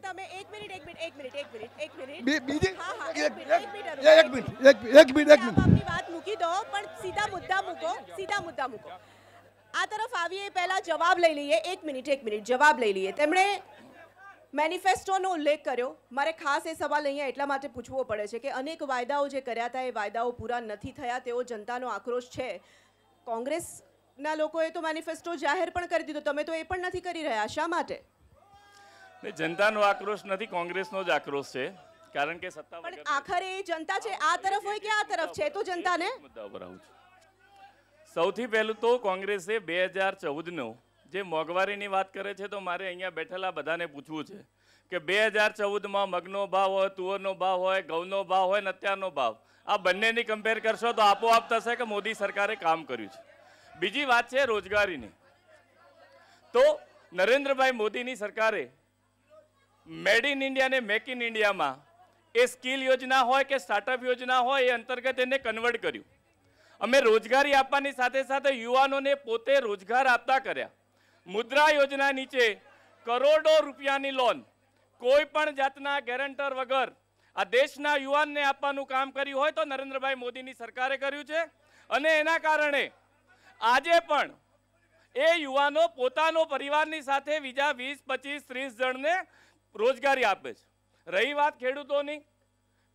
તમે એક મિનિટ આપની વાત મૂકી દો, પણ સીધા મુદ્દા મૂકો. આ તરફ આવીએ પહેલા જવાબ લઈ લઈએ. એક મિનિટ જવાબ લઈ લઈએ. તેમણે મેનિફેસ્ટોનો ઉલ્લેખ કર્યો. મારે ખાસ એ સવાલ અહીંયા એટલા માટે પૂછવો પડે છે કે અનેક વાયદાઓ જે કર્યા હતા એ વાયદાઓ પૂરા નથી થયા, તેવો જનતાનો આક્રોશ છે. કોંગ્રેસના લોકોએ તો મેનિફેસ્ટો જાહેર પણ કરી દીધો, તમે તો એ પણ નથી કરી રહ્યા. શા માટે? જનતાનો આક્રોશ નથી, કોંગ્રેસનો જ આક્રોશ છે. કારણ કે સત્તા પણ આખરે એ જનતા છે, આ તરફ હોય કે આ તરફ છે, તો જનતાને મુદ્દા ઉપર આવું છું. સૌથી પહેલું તો કોંગ્રેસે 2014નો જે મોંઘવારીની વાત કરે છે, તો મારે અહીંયા બેઠેલા બધાને પૂછવું છે કે 2014માં મગનો ભાવ હોય, તુવરનો ભાવ હોય, ઘઉંનો ભાવ હોય ને અત્યારનો ભાવ, આ બંનેની કમ્પેર કરશો તો આપોઆપ થશે કે મોદી સરકારે કામ કર્યું છે. બીજી વાત છે રોજગારીની. તો નરેન્દ્રભાઈ મોદીની સરકારે મેડ ઇન ઇન્ડિયા ને મેક ઇન ઇન્ડિયામાં એ સ્કિલ યોજના હોય કે સ્ટાર્ટઅપ યોજના હોય એ અંતર્ગત એને કન્વર્ટ કર્યું. અમે રોજગારી આપવાની સાથે સાથે યુવાનોને પોતે રોજગાર આપતા કર્યા. મુદ્રા યોજના નીચે કરોડો રૂપિયાની લોન કોઈ પણ જાતના ગેરંટર વગર આ દેશના યુવાનને આપવાનું કામ કર્યું હોય તો નરેન્દ્રભાઈ મોદીની સરકારે કર્યું છે. અને એના કારણે આજે પણ એ યુવાનો પોતાનો પરિવારની સાથે બીજા 20, 25, 30 જણને રોજગારી આપે છે. રહી વાત ખેડૂતોની,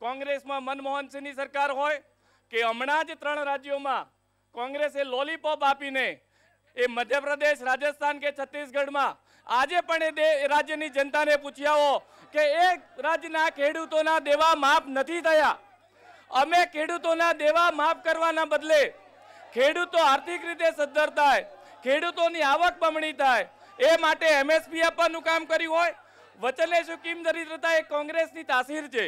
કોંગ્રેસમાં મનમોહનસિંહની સરકાર હોય કે હમણાં જ 3 રાજ્યોમાં કોંગ્રેસે લોલીપોપ આપીને એ મધ્યપ્રદેશ, રાજસ્થાન કે છત્તીસગઢમાં આજે પણ એ રાજ્યની જનતાને પૂછી આવો કે એક રાજ્યના ખેડૂતોના દેવા માફ નથી થયા. અમે ખેડૂતોના દેવા માફ કરવાના બદલે ખેડૂતો આર્થિક રીતે સદ્ધર થાય, ખેડૂતોની આવક બમણી થાય એ માટે MSP આપવાનું કામ કર્યું હોય. વચને સુકીમ દરિદ્રતા એ કોંગ્રેસની તાસીર છે.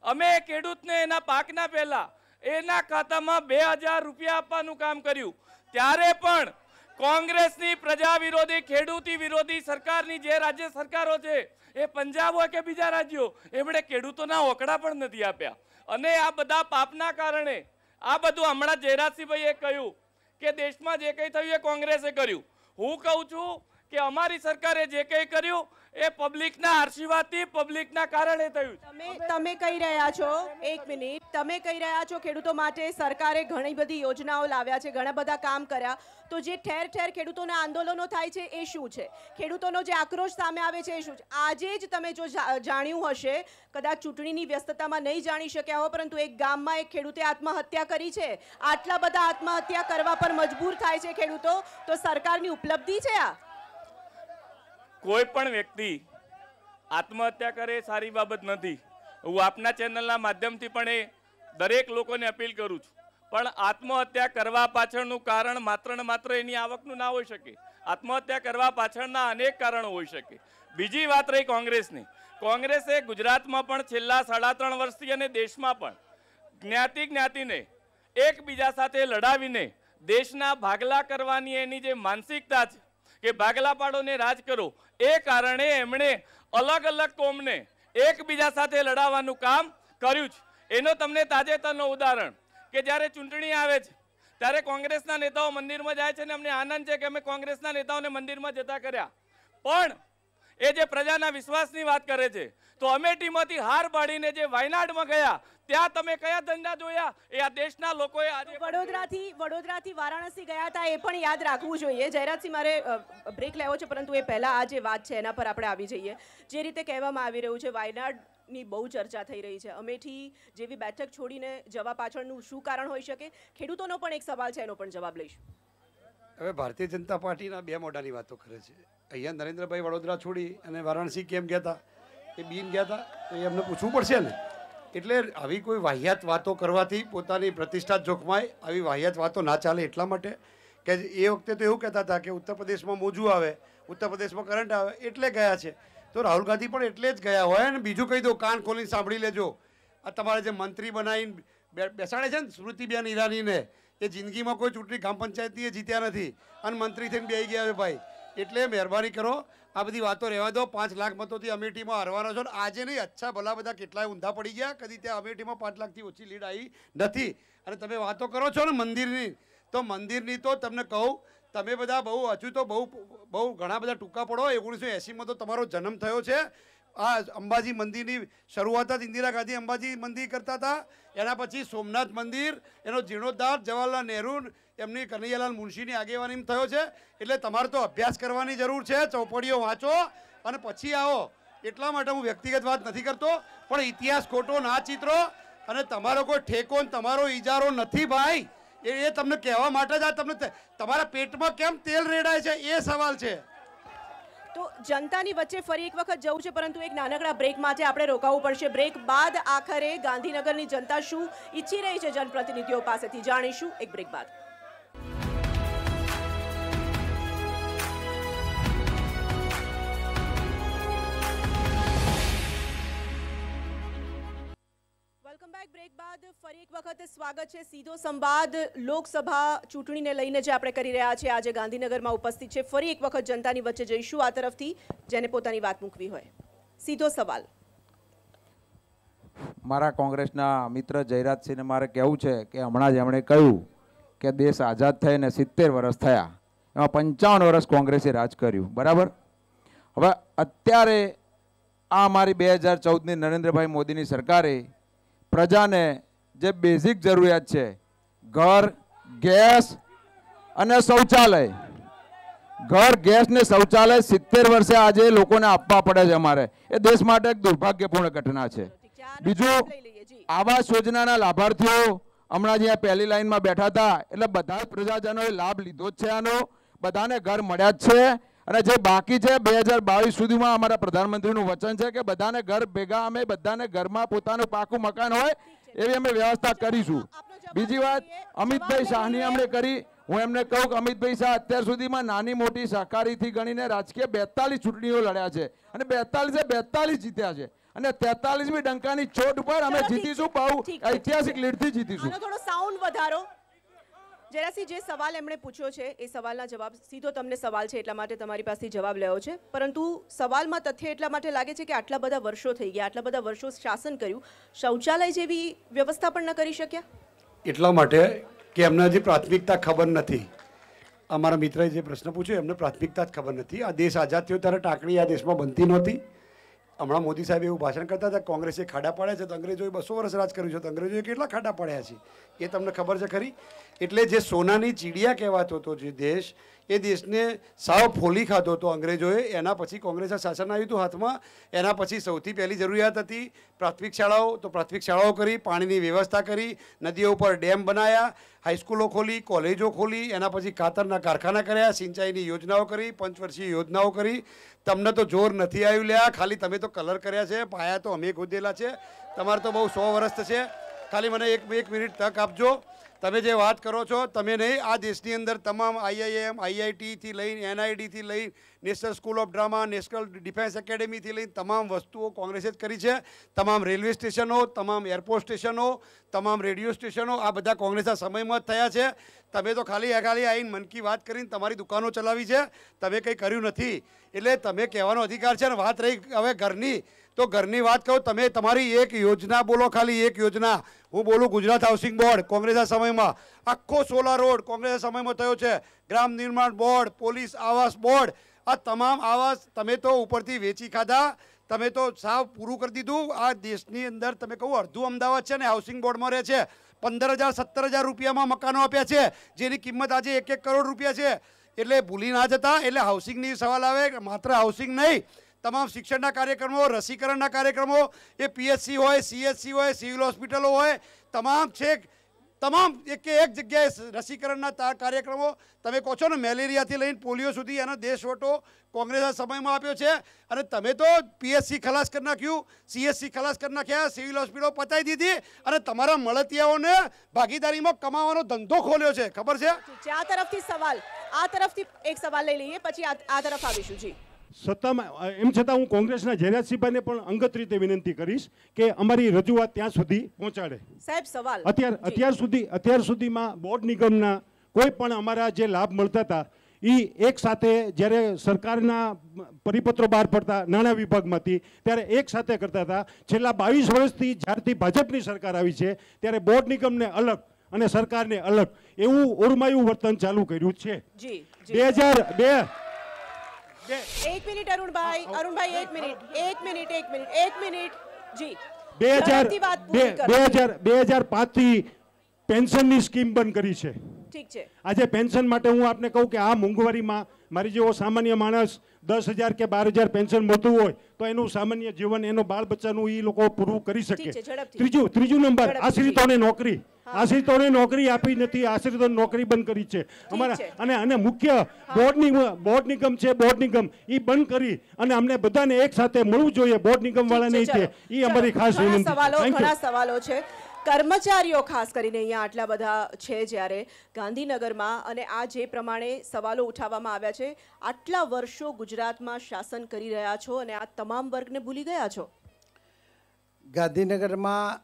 અમે ખેડૂતને એના પાકના પહેલા એના ખાતામાં 2000 રૂપિયા આપવાનું કામ કર્યું. ત્યારે પણ કોંગ્રેસની પ્રજા વિરોધી, ખેડૂતી વિરોધી સરકારની જે રાજ્ય સરકારો છે, એ પંજાબ હોય કે બીજા રાજ્યો, એમણે ખેડૂતોના ઓકડા પણ નથી આપ્યા. અને આ બધા પાપના કારણે આ બધું હમણાં જયરાજસિંહભાઈએ કહ્યું કે દેશમાં જે કંઈ થયું એ કોંગ્રેસે કર્યું. હું કહું છું કે અમારી સરકારે જે કંઈ કર્યું એ પબ્લિકના આશીર્વાદથી, પબ્લિકના કારણે થયું. તમે કહી રહ્યા છો, એક મિનિટ, તમે કહી રહ્યા છો ખેડૂતો માટે સરકારે ઘણી બધી યોજનાઓ લાવ્યા છે, ઘણા બધા કામ કર્યા, તો જે ઠેર ઠેર ખેડૂતોના આંદોલનો થાય છે એ શું છે? ખેડૂતોનો જે આક્રોશ સામે આવે છે એ શું છે? આજે જ તમે જો જાણ્યું હશે, કદાચ ચૂંટણીની વ્યસ્તતામાં નહીં જાણી શક્યા હો, પરંતુ એક ગામમાં એક ખેડૂતે આત્મહત્યા કરી છે. આટલા બધા આત્મહત્યા કરવા પર મજબૂર થાય છે ખેડૂતો, તો સરકારની ઉપલબ્ધિ છે આ? કોઈ પણ વ્યક્તિ આત્મહત્યા કરે એ સારી બાબત નથી. હું આપના ચેનલના માધ્યમથી પણ એ દરેક લોકોને અપીલ કરું છું. પણ આત્મહત્યા કરવા પાછળનું કારણ માત્ર ને માત્ર એની આવકનું ના હોઈ શકે. આત્મહત્યા કરવા પાછળના અનેક કારણો હોઈ શકે. બીજી વાત રહી કોંગ્રેસની. કોંગ્રેસે ગુજરાતમાં પણ છેલ્લા 3.5 વર્ષથી અને દેશમાં પણ જ્ઞાતિને એકબીજા સાથે લડાવીને દેશના ભાગલા કરવાની એની જે માનસિકતા છે કે ભાગલા પાડો ને રાજ કરો, એ કારણે એમણે અલગ અલગ કોમને એકબીજા સાથે લડાવવાનું કામ કર્યું છે. એનો તમને તાજેતરનો ઉદાહરણ કે જ્યારે ચૂંટણી આવે છે ત્યારે કોંગ્રેસના નેતાઓ મંદિરમાં જાય છે, ને અમને આનંદ છે કે અમે કોંગ્રેસના નેતાઓને મંદિરમાં જતા કર્યા. પણ એ જે પ્રજાના વિશ્વાસની વાત કરે છે, તો અમેઠીમાંથી હાર પાડીને જે વાયનાડમાં ગયા, ત્યાં તમે કયા ધંધા જોયા? એ આ દેશના લોકોએ આજે વડોદરાથી વારાણસી ગયા હતા, એ પણ યાદ રાખવું જોઈએ. જયરાજસિંહ, મારે બ્રેક લેવો છે, પરંતુ એ પહેલા આ જે વાત છે એના પર આપણે આવી જઈએ. જે રીતે કહેવામાં આવી રહ્યું છે, વાયનાડની બહુ ચર્ચા થઈ રહી છે. અમેઠી જેવી બેઠક છોડીને જવા પાછળનું શું કારણ હોઈ શકે? ખેડૂતોનો પણ એક સવાલ છે, એનો પણ જવાબ લઈશું. હવે ભારતીય જનતા પાર્ટીના બે મોઢાની વાતો કરે છે. અહીંયા નરેન્દ્રભાઈ વડોદરા છોડી અને વારાણસી કેમ ગયા હતા, એ બીન ગયા હતા, તો એ એમને પૂછવું પડશે ને. એટલે આવી કોઈ વાહિયાત વાતો કરવાથી પોતાની પ્રતિષ્ઠા જોખમાય. આવી વાહિયાત વાતો ના ચાલે એટલા માટે કે એ વખતે તો એવું કહેતા હતા કે ઉત્તર પ્રદેશમાં મોજું આવે, ઉત્તર પ્રદેશમાં કરંટ આવે એટલે ગયા છે. તો રાહુલ ગાંધી પણ એટલે જ ગયા હોય ને. બીજું કહી દો, કાન ખોલીને સાંભળી લેજો. આ તમારે જે મંત્રી બનાવીને બેસાડે છે ને સ્મૃતિબેન ઈરાનીને, એ જિંદગીમાં કોઈ ચૂંટણી ગ્રામ પંચાયતની જીત્યા નથી અને મંત્રી થઈને બેસી ગયા છે ભાઈ. એટલે મહેરબાની કરો, આ બધી વાતો રહેવા દો. 5 લાખ મતોથી અમેઠીમાં હારવાનો છો. આજે નહીં, અચ્છા ભલા બધા કેટલાય ઊંધા પડી ગયા. કદી ત્યાં અમેઠીમાં 5 લાખથી ઓછી લીડ આવી નથી. અને તમે વાતો કરો છો ને મંદિરની, તો મંદિરની તો તમને કહું, તમે બધા હજુ તો બહુ ઘણા બધા ટૂંકા પડો. 1980માં તો તમારો જન્મ થયો છે. આ અંબાજી મંદિરની શરૂઆત જ ઇન્દિરા ગાંધી અંબાજી મંદિર કરતા હતા. એના પછી સોમનાથ મંદિર, એનો જીર્ણોદ્ધાર જવાહરલાલ નહેરુ એમની કનૈયાલાલ મુનશીની આગેવાનીમાં થયો છે. એટલે તમારે તો અભ્યાસ કરવાની જરૂર છે. ચોપડીઓ વાંચો અને પછી આવો. એટલા માટે હું વ્યક્તિગત વાત નથી કરતો, પણ ઇતિહાસ ખોટો ના ચિત્રો. અને તમારો કોઈ ઠેકો તમારો ઈજારો નથી ભાઈ. એ તમને કહેવા માટે જ આ તમને તમારા પેટમાં કેમ તેલ રેડાય છે એ સવાલ છે. તો જનતાની વચ્ચે ફરી એક વખત જવું છે, પરંતુ એક નાનકડા બ્રેક માટે આપણે રોકાવું પડશે. બ્રેક બાદ આખરે ગાંધીનગરની જનતા શું ઈચ્છી રહી છે જનપ્રતિનિધિઓ પાસેથી જાણીશું એક બ્રેક બાદ. Welcome back. બ્રેક બાદ ફરી એક વખત સ્વાગત છે. સીધો સંવાદ લોકસભા ચૂંટણીને લઈને જે આપણે કરી રહ્યા છીએ, આજે ગાંધીનગરમાં ઉપસ્થિત છે. ફરી એક વખત જનતાની વચ્ચે જઈશું આ તરફથી, જેને પોતાની વાત મૂકવી હોય. સીધો સવાલ. મારા કોંગ્રેસના મિત્ર જયરાજસિંહને મારે કહેવું છે કે હમણાં જ એમણે કહ્યું કે દેશ આઝાદ થઈને 70 વર્ષ થયા, એમાં 55 વર્ષ કોંગ્રેસે રાજ કર્યું, બરાબર. હવે અત્યારે આ અમારી 2014ની નરેન્દ્રભાઈ મોદીની સરકારે પ્રજાને જે બેઝિક જરૂરિયાત છે, ઘર, ગેસ અને શૌચાલય, ઘર, ગેસ ને શૌચાલય 70 વર્ષે આજે લોકોને આપવા પડે છે. અમારે એ દેશ માટે એક દુર્ભાગ્યપૂર્ણ ઘટના છે. બીજું, આવાસ યોજનાના લાભાર્થીઓ હમણાં જ્યાં પહેલી લાઈનમાં બેઠા હતા, એટલે બધા જ પ્રજાજનોએ લાભ લીધો જ છે. આનો બધાને ઘર મળ્યા જ છે. અને જે બાકી છે 2022 સુધીમાં અમારા પ્રધાનમંત્રીનું વચન છે કે બધાને ઘર ભેગા, અમે બધાને ઘરમાં પોતાનું પાકું મકાન હોય એવી અમે વ્યવસ્થા કરીશું. બીજી વાત અમિતભાઈ શાહની અમને કરી. હું એમને કહું કે અમિતભાઈ શાહ અત્યાર સુધીમાં નાની મોટી સહકારીથી ગણીને રાજકીય 42 ચૂંટણીઓ લડ્યા છે અને 42 જીત્યા છે. અને 43મી ડંકાની ચોટ ઉપર અમે ચલો, ઠીક જીતીશું. છે, બહુ ઠીક છે, ઐતિહાસિક લીડથી જીતીશું. આનો થોડો સાઉન્ડ વધારો. જરાસી જે સવાલ એમણે પૂછ્યો છે એ સવાલના જવાબ સીધો તમને સવાલ છે એટલા માટે તમારી પાસેથી જવાબ લેવો છે, પરંતુ સવાલમાં તથ્ય એટલા માટે લાગે છે કે આટલા બધા વર્ષો થઈ ગયા, આટલા બધા વર્ષો શાસન કર્યું, શૌચાલય જેવી વ્યવસ્થા પણ ન કરી શક્યા? એટલા માટે કે એમને હજી પ્રાથમિકતા ખબર નથી. અમારા મિત્રએ જે પ્રશ્ન પૂછ્યો એમને પ્રાથમિકતા જ ખબર નથી. આ દેશ આઝાદ થયો ત્યારે ટાંકણી આ દેશમાં બનતી નહોતી. હમણાં મોદી સાહેબ એવું ભાષણ કરતા હતા, કોંગ્રેસે ખાડા પાડ્યા છે તો અંગ્રેજોએ 200 વર્ષ રાજ કર્યું છે તો અંગ્રેજોએ કેટલા ખાડા પાડ્યા છે એ તમને ખબર છે ખરી? એટલે જે સોનાની ચીડિયા કહેવાતો હતો જે દેશ, એ દેશને સાવ ફોલી ખાધો હતો અંગ્રેજોએ. એના પછી કોંગ્રેસના શાસન આવ્યું હતું હાથમાં. એના પછી સૌથી પહેલી જરૂરિયાત હતી પ્રાથમિક શાળાઓ, તો પ્રાથમિક શાળાઓ કરી, પાણીની વ્યવસ્થા કરી, નદીઓ ઉપર ડેમ બનાવ્યા, હાઈસ્કૂલો ખોલી, કોલેજો ખોલી, એના પછી ખાતરના કારખાના કર્યા, સિંચાઈની યોજનાઓ કરી, પંચવર્ષીય યોજનાઓ કરી. તમને તો જોર નથી આવ્યું લ્યા, ખાલી તમે તો કલર કર્યા છે, પાયા તો અમે ખોદેલા છે. તમારે તો બહુ 100 વર્ષ થશે. ખાલી મને એક મિનિટ તક આપજો. તમે જે વાત કરો છો તમે નહીં, આ દેશની અંદર તમામ IIM, IITથી લઈને NIDથી લઈને national school of drama, national defence એકેડેમીથી લઈને તમામ વસ્તુઓ કોંગ્રેસે જ કરી છે. તમામ રેલવે સ્ટેશનો, તમામ એરપોર્ટ સ્ટેશનો, તમામ રેડિયો સ્ટેશનો આ બધા કોંગ્રેસના સમયમાં જ થયા છે. તમે તો ખાલી આવીને મન કી વાત કરીને તમારી દુકાનો ચલાવી છે, તમે કંઈ કર્યું નથી. એટલે તમે કહેવાનો અધિકાર છે. ને વાત રહી હવે ઘરની, તો ઘરની વાત કહો. તમે તમારી એક યોજના બોલો, ખાલી એક યોજના. હું બોલું ગુજરાત હાઉસિંગ બોર્ડ કોંગ્રેસના સમયમાં આખો સોલા રોડ કોંગ્રેસના સમયમાં થયો છે. ગ્રામ નિર્માણ બોર્ડ, પોલીસ આવાસ બોર્ડ, આ તમામ આવાસ તમે તો ઉપરથી વેચી ખાધા. તમે તો સાવ પૂરું કરી દીધું. આ દેશની અંદર તમે કહું અડધું અમદાવાદ છે ને હાઉસિંગ બોર્ડમાં રહે છે. 15,000 17,000 રૂપિયામાં મકાનો આપ્યા છે, જેની કિંમત આજે 1-1 કરોડ રૂપિયા છે. એટલે ભૂલી ના જતા. એટલે હાઉસિંગની સવાલ આવે, માત્ર હાઉસિંગ નહીં, તમામ શિક્ષણના કાર્યક્રમો, રસીકરણના કાર્યક્રમો, એ PHC હોય, CHC હોય, સિવિલ હોસ્પિટલો હોય, તમામ છે. તમામ એક જગ્યાએ રસીકરણના કાર્યક્રમો. તમે કહો છો ને મેલેરિયાથી લઈને પોલિયો સુધી એનો દેશવટો કોંગ્રેસના સમયમાં આપ્યો છે. અને તમે તો PHC ખલાસ કરી નાખ્યું, CHC ખલાસ કરી નાખ્યા, સિવિલ હોસ્પિટલો પતાવી દીધી અને તમારા મળતિયાઓને ભાગીદારીમાં કમાવાનો ધંધો ખોલ્યો છે. ખબર છે? આ તરફથી સવાલ, આ તરફથી એક સવાલ લઈ લઈએ પછી આ તરફ આવીશું. જી, સત્તામાં એમ છતાં હું કોંગ્રેસના જયરાજસિંહભાઈને પણ અંગત રીતે વિનંતી કરીશ કે અમારી રજૂઆત ત્યાં સુધી પહોંચાડે. સાહેબ સવાલ. અત્યાર સુધીમાં બોર્ડ નિગમના કોઈ પણ અમારા જે લાભ મળતા હતા એ એક સાથે જ્યારે સરકારના પરિપત્રો બહાર પડતા નાણાં વિભાગમાંથી ત્યારે એક સાથે કરતા હતા. છેલ્લા 22 વર્ષથી જ્યારથી ભાજપની સરકાર આવી છે ત્યારે બોર્ડ નિગમને અલગ અને સરકારને અલગ એવું ઓરમાયું વર્તન ચાલુ કર્યું છે. 2002 એક મિનિટ અરુણભાઈ, એક મિનિટ જી. 2005 થી પેન્શનની સ્કીમ બંધ કરી છે. ઠીક છે. આજે પેન્શન માટે હું આપને કહું કે આ મોંઘવારીમાં મારી જેવો સામાન્ય માણસ 10,000 કે 12,000 પેન્શન મળતું હોય તો એનું સામાન્ય જીવન, એનો બાળ બચ્ચાનું એ લોકો પૂરું કરી શકે. ત્રીજું નંબર, આશ્રિતોને નોકરી. આશ્રિતોને નોકરી આપી નથી, આશ્રિતોને નોકરી બંધ કરી છે અમારા. અને મુખ્ય બોર્ડ નિગમ છે, બોર્ડ નિગમ એ બંધ કરી અને અમને બધાને એક સાથે મળવું જોઈએ. બોર્ડ નિગમ વાળાને એ અમારી ખાસ વિનંતી. ઘણા સવાલો છે. કર્મચારીઓ ખાસ કરીને અહીંયા આટલા બધા છે જ્યારે ગાંધીનગરમાં, અને આ જે પ્રમાણે સવાલો ઉઠાવવામાં આવ્યા છે, આટલા વર્ષો ગુજરાતમાં શાસન કરી રહ્યા છો અને આ તમામ વર્ગને ભૂલી ગયા છો. ગાંધીનગરમાં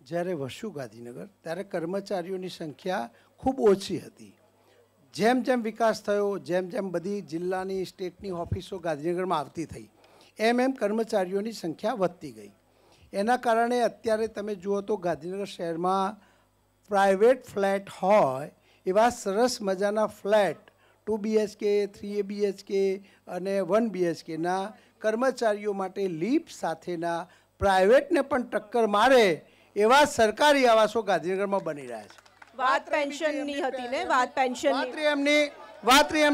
જ્યારે વસ્યું ગાંધીનગર ત્યારે કર્મચારીઓની સંખ્યા ખૂબ ઓછી હતી. જેમ જેમ વિકાસ થયો, જેમ જેમ બધી જિલ્લાની સ્ટેટની ઓફિસો ગાંધીનગરમાં આવતી થઈ, એમ કર્મચારીઓની સંખ્યા વધતી ગઈ. એના કારણે અત્યારે તમે જુઓ તો ગાંધીનગર શહેરમાં પ્રાઇવેટ ફ્લેટ હોય એવા સરસ મજાના ફ્લેટ 2 BHK, 3 BHK અને 1 BHKના કર્મચારીઓ માટે લીપ સાથેના પ્રાઇવેટને પણ ટક્કર મારે એવા સરકારી આવાસો ગાંધીનગરમાં બની રહ્યા છે. વાત પેન્શનની હતી ને, વાત રહી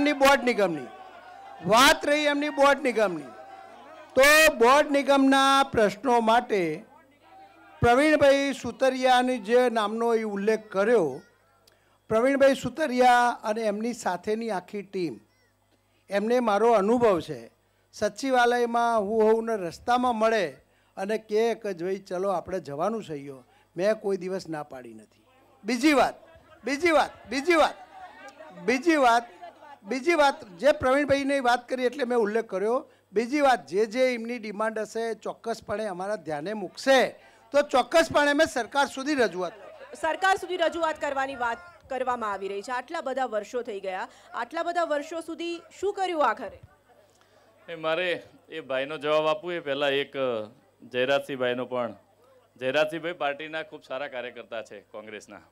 એમની બોર્ડ નિગમની. તો બોર્ડ નિગમના પ્રશ્નો માટે પ્રવીણભાઈ સુતરિયાની જે નામનો એ ઉલ્લેખ કર્યો, પ્રવીણભાઈ સુતરિયા અને એમની સાથેની આખી ટીમ, એમને મારો અનુભવ છે. સચિવાલયમાં હું રસ્તામાં મળે અને કહે કે ભાઈ ચલો આપણે જવાનું છે, મેં કોઈ દિવસ ના પાડી નથી. બીજી વાત બીજી વાત જે પ્રવીણભાઈની વાત કરી એટલે મેં ઉલ્લેખ કર્યો. બીજી વાત જે એમની ડિમાન્ડ હશે ચોક્કસપણે અમારા ધ્યાને મૂકશે તો ચોક્કસપણે અમે સરકાર સુધી રજૂઆત કરવાની વાત કરવામાં આવી રહી છે. આટલા બધા વર્ષો થઈ ગયા, આટલા બધા વર્ષો સુધી શું કર્યું આખરે? મારે એ ભાઈનો જવાબ આપવું એ પહેલાં એક જયરાજસિંહભાઈનો પણ. જયરાજસિંહભાઈ પાર્ટીના ખૂબ સારા કાર્યકર્તા છે કોંગ્રેસના.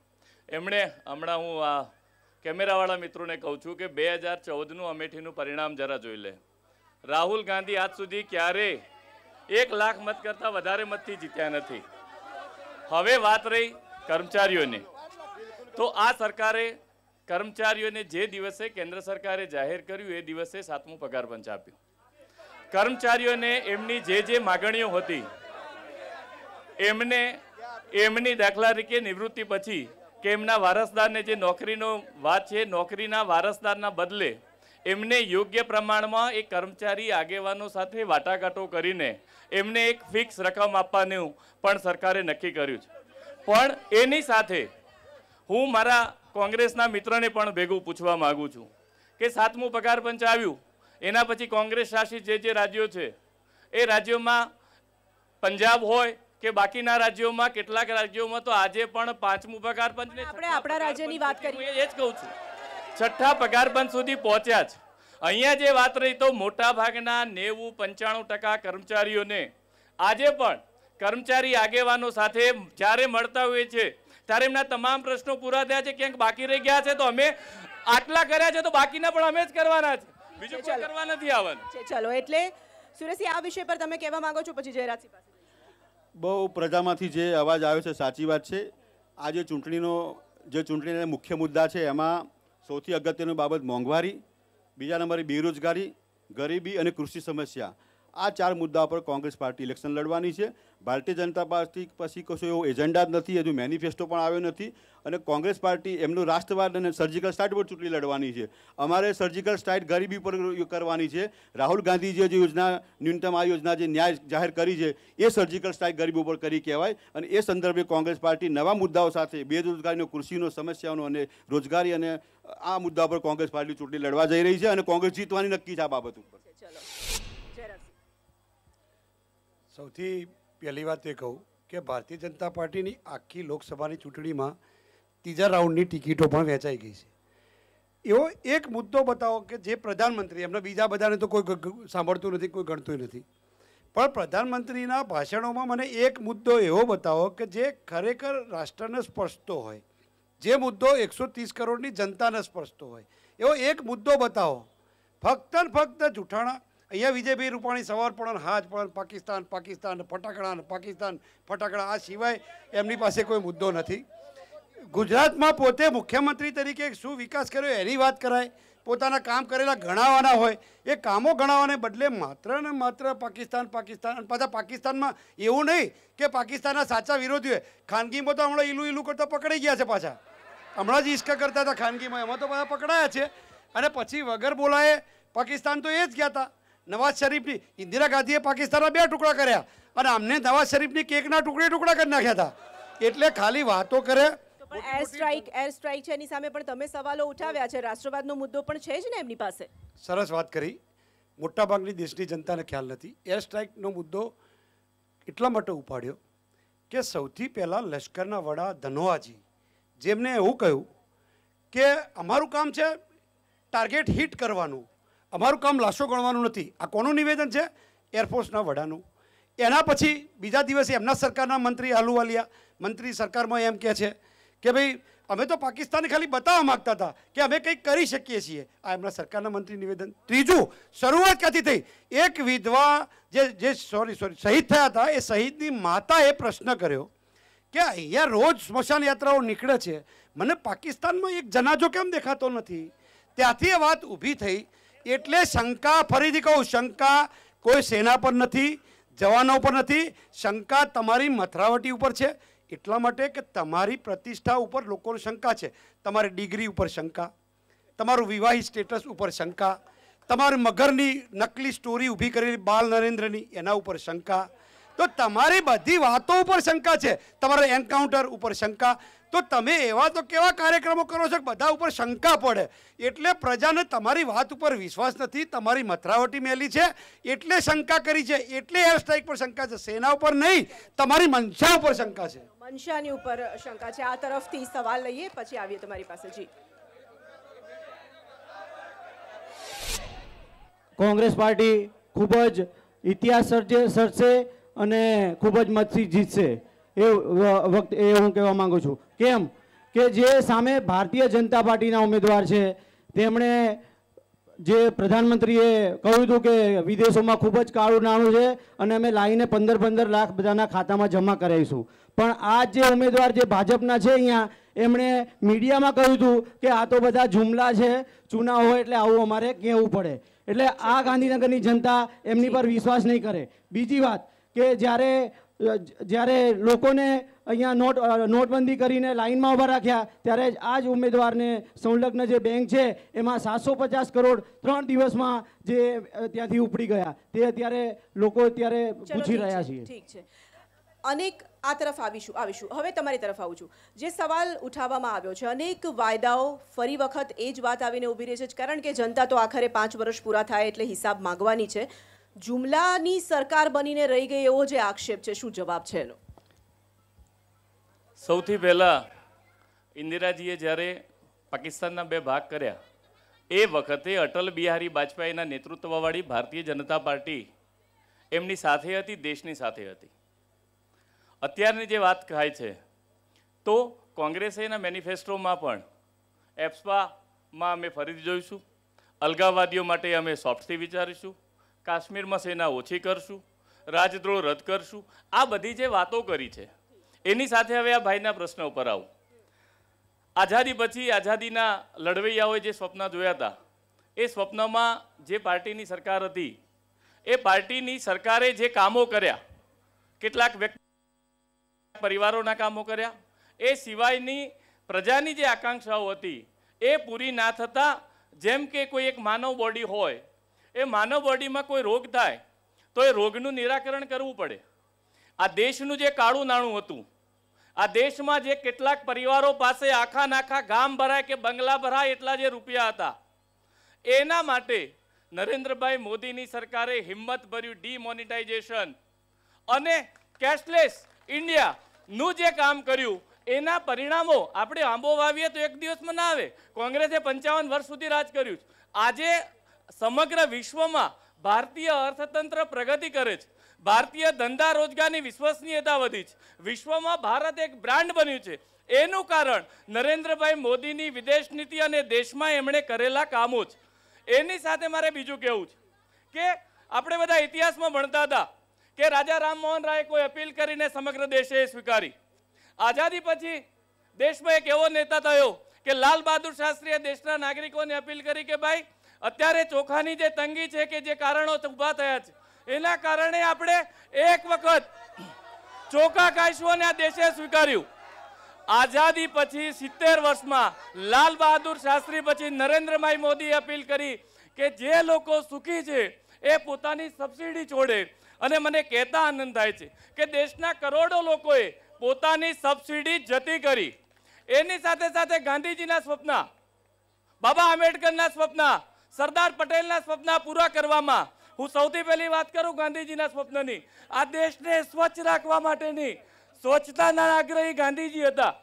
એમણે હમણાં હું આ કેમેરાવાળા મિત્રોને કહું છું કે 2014નું અમેઠીનું પરિણામ જરા જોઈ લે. રાહુલ ગાંધી આજ સુધી ક્યારેય 1 લાખ મત કરતાં વધારે મતથી જીત્યા નથી. હવે વાત રહી કર્મચારીઓની, તો આ સરકારે કર્મચારીઓને જે દિવસે કેન્દ્ર સરકારે જાહેર કર્યું એ દિવસે 7મું પગાર પંચ આપ્યું. કર્મચારીઓને એમની જે માગણીઓ હતી એમની દાખલા તરીકે નિવૃત્તિ પછી કે એમના વારસદારને જે નોકરીનો વાત છે, નોકરીના વારસદારના બદલે એમને યોગ્ય પ્રમાણમાં એક કર્મચારી આગેવાનો સાથે વાટાઘાટો કરીને એમને એક ફિક્સ રકમ આપવાનું પણ સરકારે નક્કી કર્યું છે. પણ એની સાથે હું મારા કોંગ્રેસના મિત્રને પણ ભેગું પૂછવા માંગુ છું કે 7મું પગાર પંચ આવ્યું એના પછી કોંગ્રેસ શાસિત જે રાજ્યો છે એ રાજ્યોમાં પંજાબ હોય કે બાકીના રાજ્યોમાં, કેટલાક રાજ્યોમાં તો આજે પણ 5મું પગાર પંચને આપણે આપણા રાજ્યની વાત કરીએ એ જ કહું છું 6ઠ્ઠા પગાર પંચ સુધી પહોંચ્યા છે. અહીંયા જે વાત રહી તો મોટા ભાગના 90-95% કર્મચારીઓને આજે પણ કર્મચારી આગેવાનો સાથે જ્યારે મળતા હોય છે ત્યારે એમના તમામ પ્રશ્નો પૂરા થયા છે. ક્યાંક બાકી રહી ગયા છે તો અમે આટલા કર્યા છે તો બાકીના પણ અમે જ કરવાના છે, બીજું કોઈ કરવા નથી આવવાનું. ચલો, એટલે સુરેશજી આ વિષય પર તમે કહેવા માંગો છો, પછી જયરાજસિંહ પાસે. બહુ પ્રજામાંથી જે અવાજ આવ્યો છે સાચી વાત છે. આ જે ચૂંટણીના મુખ્ય મુદ્દા છે એમાં સૌથી અગત્યની બાબત મોંઘવારી, બીજા નંબરે બેરોજગારી, ગરીબી અને કૃષિ સમસ્યા. આ 4 મુદ્દા પર કોંગ્રેસ પાર્ટી ઇલેક્શન લડવાની છે. ભારતીય જનતા પાર્ટી પછી કશો એવો એજન્ડા જ નથી, હજુ મેનિફેસ્ટો પણ આવ્યો નથી. અને કોંગ્રેસ પાર્ટી એમનું રાષ્ટ્રવાદ અને સર્જિકલ સ્ટ્રાઇક પર ચૂંટણી લડવાની છે. અમારે સર્જિકલ સ્ટ્રાઇક ગરીબી પર કરવાની છે. રાહુલ ગાંધી જે યોજના, ન્યૂનતમ આ યોજના જે ન્યાય જાહેર કરી છે એ સર્જિકલ સ્ટ્રાઇક ગરીબી ઉપર કરી કહેવાય. અને એ સંદર્ભે કોંગ્રેસ પાર્ટી નવા મુદ્દાઓ સાથે બેરોજગારીનો, કૃષિનો, સમસ્યાઓનો અને રોજગારી અને આ મુદ્દા પર કોંગ્રેસ પાર્ટી ચૂંટણી લડવા જઈ રહી છે અને કોંગ્રેસ જીતવાની નક્કી છે આ બાબત ઉપર. સૌથી પહેલી વાત એ કહું કે ભારતીય જનતા પાર્ટીની આખી લોકસભાની ચૂંટણીમાં 3જા રાઉન્ડની ટિકિટો પણ વેચાઈ ગઈ છે. એવો એક મુદ્દો બતાવો કે જે પ્રધાનમંત્રી, એમને બીજા બધાને તો કોઈ સાંભળતું નથી, કોઈ ગણતું નથી, પણ પ્રધાનમંત્રીના ભાષણોમાં મને એક મુદ્દો એવો બતાવો કે જે ખરેખર રાષ્ટ્રને સ્પર્શતો હોય, જે મુદ્દો 130 કરોડની જનતાને સ્પર્શતો હોય, એવો એક મુદ્દો બતાવો. ફક્ત જૂઠાણા. અહીંયા વિજયભાઈ રૂપાણી સવાર પણ હાજ પણ પાકિસ્તાન, ફટાકડા, આ સિવાય એમની પાસે કોઈ મુદ્દો નથી. ગુજરાતમાં પોતે મુખ્યમંત્રી તરીકે શું વિકાસ કર્યો એની વાત કરાય, પોતાના કામ કરેલા ગણાવવાના હોય, એ કામો ગણાવવાને બદલે માત્ર ને માત્ર પાકિસ્તાન. અને પાછા પાકિસ્તાનમાં એવું નહીં કે પાકિસ્તાનના સાચા વિરોધી હોય. ખાનગીમાં તો હમણાં ઈલું કરતા પકડાઈ ગયા છે પાછા. હમણાં જ ઈશ્કા કરતા હતા ખાનગીમાં, એમાં તો બધા પકડાયા છે. અને પછી વગર બોલાએ પાકિસ્તાન તો એ જ ગયા હતા. નવાઝ શરીફની, ઇન્દિરા ગાંધીએ પાકિસ્તાનના 2 ટુકડા કર્યા અને અમને નવાઝ શરીફની કેકના ટુકડા કરી નાખ્યા હતા. એટલે ખાલી વાતો કરે. એર સ્ટ્રાઇક છે એની સામે પણ તમે સવાલો ઉઠાવ્યા છે. રાષ્ટ્રવાદનો મુદ્દો પણ છે જ ને એમની પાસે. સરસ વાત કરી. મોટાભાગની દેશની જનતાને ખ્યાલ નથી. એર સ્ટ્રાઇકનો મુદ્દો એટલા માટે ઉપાડ્યો કે સૌથી પહેલાં લશ્કરના વડા ધનોઆજી, જેમને એવું કહ્યું કે અમારું કામ છે ટાર્ગેટ હિટ કરવાનું, અમારું કામ લાશો ગણવાનું નથી. આ કોનું નિવેદન છે? એરફોર્સના વડાનું. એના પછી બીજા દિવસે એમના સરકારના મંત્રી આલુવાલિયા મંત્રી સરકારમાં એમ કહે છે કે ભાઈ અમે તો પાકિસ્તાનને ખાલી બતાવવા માગતા હતા કે અમે કંઈક કરી શકીએ છીએ. આ એમના સરકારના મંત્રી નિવેદન. ત્રીજું, શરૂઆત ક્યાંથી થઈ? એક વિધવા જે શહીદ થયા હતા, એ શહીદની માતાએ પ્રશ્ન કર્યો કે અહીંયા રોજ સ્મશાન યાત્રાઓ નીકળે છે, મને પાકિસ્તાનમાં એક જનાજો કેમ દેખાતો નથી? ત્યાંથી એ વાત ઊભી થઈ. એટલે શંકા, ફરીથી કહું, શંકા કોઈ સેના પર નથી, જવાનો પર નથી, શંકા તમારી મથરાવટી ઉપર છે. એટલા માટે કે તમારી પ્રતિષ્ઠા ઉપર લોકોને શંકા છે. તમારી ડિગ્રી ઉપર શંકા, તમારું વિવાહિત સ્ટેટસ ઉપર શંકા, તમારી મગરની નકલી સ્ટોરી ઊભી કરેલી બાલ નરેન્દ્રની એના ઉપર શંકા. તો તમારી બધી વાતો ઉપર શંકા છે. તમારા એન્કાઉન્ટર ઉપર શંકા. તો તમે એવા તો કેવા કાર્યક્રમો કરો છો કે બધા ઉપર શંકા પડે. એટલે પ્રજાને તમારી વાત ઉપર વિશ્વાસ નથી, તમારી મથરાવટી મેલી છે એટલે શંકા કરી છે, એટલે એર સ્ટ્રાઇક પર શંકા છે. સેના ઉપર નહીં, તમારી મનસા ઉપર શંકા છે. મનસાની ઉપર શંકા છે. આ તરફથી સવાલ લઈએ, પછી આવીએ તમારી પાસે. જી, કોંગ્રેસ પાર્ટી ખૂબ જ ઇતિહાસ સર્જશે અને ખૂબ જ મતથી જીતશે એ વખતે એ હું કહેવા માંગુ છું. કેમ કે જે સામે ભારતીય જનતા પાર્ટીના ઉમેદવાર છે તેમણે જે પ્રધાનમંત્રીએ કહ્યું હતું કે વિદેશોમાં ખૂબ જ કાળું નાણું છે અને અમે લાવીને 15 લાખ બધાના ખાતામાં જમા કરાવીશું, પણ આ જે ઉમેદવાર જે ભાજપના છે અહીંયા એમણે મીડિયામાં કહ્યું હતું કે આ તો બધા જુમલા છે, ચૂના હોય એટલે આવું અમારે કહેવું પડે. એટલે આ ગાંધીનગરની જનતા એમની પર વિશ્વાસ નહીં કરે. બીજી વાત કે જ્યારે લોકોને અહીંયા નોટબંધી કરીને લાઇનમાં ઊભા રાખ્યા ત્યારે આ જ ઉમેદવારને સંલગ્ન જે બેંક છે એમાં 750 કરોડ 3 દિવસમાં જે ત્યાંથી ઉપડી ગયા તે અત્યારે લોકો અત્યારે પૂછી રહ્યા છીએ. ઠીક છે. અનેક આ તરફ આવીશું. હવે તમારી તરફ આવું છું. જે સવાલ ઉઠાવવામાં આવ્યો છે, અનેક વાયદાઓ ફરી વખત એ જ વાત આવીને ઊભી રહે છે, કારણ કે જનતા તો આખરે 5 વર્ષ પૂરા થાય એટલે હિસાબ માંગવાની છે. જુમલાની સરકાર બનીને રહી ગઈ એવો જે આક્ષેપ છે, શું જવાબ છે એનો? સૌથી પહેલા ઇન્દિરાજીએ જ્યારે પાકિસ્તાનના 2 ભાગ કર્યા એ વખતે અટલ બિહારી વાજપેયીના નેતૃત્વવાળી ભારતીય જનતા પાર્ટી એમની સાથે હતી, દેશની સાથે હતી. અત્યારની જે વાત થાય છે તો કોંગ્રેસે એના મેનિફેસ્ટોમાં પણ એપ્સમાં અમે ફરીથી જોઈશું, અલગાવવાદીઓ માટે અમે સોફ્ટથી વિચારીશું, કાશ્મીરમાં સેના ઓછી કરશું, રાજદ્રોહ રદ કરશું. આ બધી જે વાતો કરી છે એની સાથે હવે આ ભાઈના પ્રશ્ન ઉપર આવું. આઝાદી પછી આઝાદીના લડવૈયાઓએ જે સ્વપ્ન જોયા હતા એ સ્વપ્નમાં જે પાર્ટીની સરકાર હતી એ પાર્ટીની સરકારે જે કામો કર્યા, કેટલાક વ્યક્તિ પરિવારોના કામો કર્યા, એ સિવાયની પ્રજાની જે આકાંક્ષાઓ હતી એ પૂરી ના થતા, જેમ કે કોઈ એક માનવ બોડી હોય, એ માનવ બોડીમાં કોઈ રોગ થાય તો એ રોગનું નિરાકરણ કરવું પડે. આ દેશનું જે કાળું નાણું હતું, આ દેશમાં જે કેટલાક પરિવારો પાસે આખા ગામ ભરાય કે બંગલા ભરાય એટલા જે રૂપિયા હતા, એના માટે નરેન્દ્રભાઈ મોદીની સરકારે હિંમત ભર્યું ડીમોનેટાઇઝેશન અને કેશલેસ ઇન્ડિયાનું જે કામ કર્યું એના પરિણામો આપણે આંબો વાવીએ તો એક દિવસમાં ના આવે. કોંગ્રેસે 55 વર્ષ સુધી રાજ કર્યું. આજે સમગ્ર વિશ્વમાં ભારતીય અર્થતંત્ર પ્રગતિ કરે છે, ભારતીય ધંધા રોજગારની વિશ્વસનીયતા વધી છે, વિશ્વમાં ભારત એક બ્રાન્ડ બન્યું છે. એનું કારણ નરેન્દ્રભાઈ મોદીની વિદેશ નીતિ અને દેશમાં એમણે કરેલા કામો છે. એની સાથે મારે બીજું કહેવું છે કે આપણે બધા ઇતિહાસમાં ભણતા હતા કે રાજા રામમોહન રાય કોઈ અપીલ કરીને સમગ્ર દેશે સ્વીકારી. આઝાદી પછી દેશમાં એક એવો નેતા થયો કે લાલ બહાદુર શાસ્ત્રીએ દેશના નાગરિકોને અપીલ કરી કે ભાઈ અત્યારે ચોખાની જે તંગી છે કે જે કારણો ઊભા થયા છે એના કારણે આપણે એક વખત ચોખા ખાઈશું અને આ દેશે સ્વીકાર્યું. આઝાદી પછી 70 વર્ષમાં લાલ બહાદુર શાસ્ત્રી પછી નરેન્દ્રભાઈ મોદીએ અપીલ કરી કે જે લોકો સુખી છે એ પોતાની સબસિડી છોડે. અને મને કહેતા આનંદ થાય છે કે દેશના કરોડો લોકોએ પોતાની સબસિડી જતી કરી. એની સાથે સાથે ગાંધીજીના સ્વપ્ન, બાબા આંબેડકરના સ્વપ્ન, સરદાર પટેલના સ્વપ્ન પૂરા કરવામાં હું સૌથી પહેલી વાત કરું ગાંધીજીના સ્વપ્નની. આ દેશને સ્વચ્છ રાખવા માટેની સ્વચ્છતાના આગ્રહી ગાંધીજી હતા.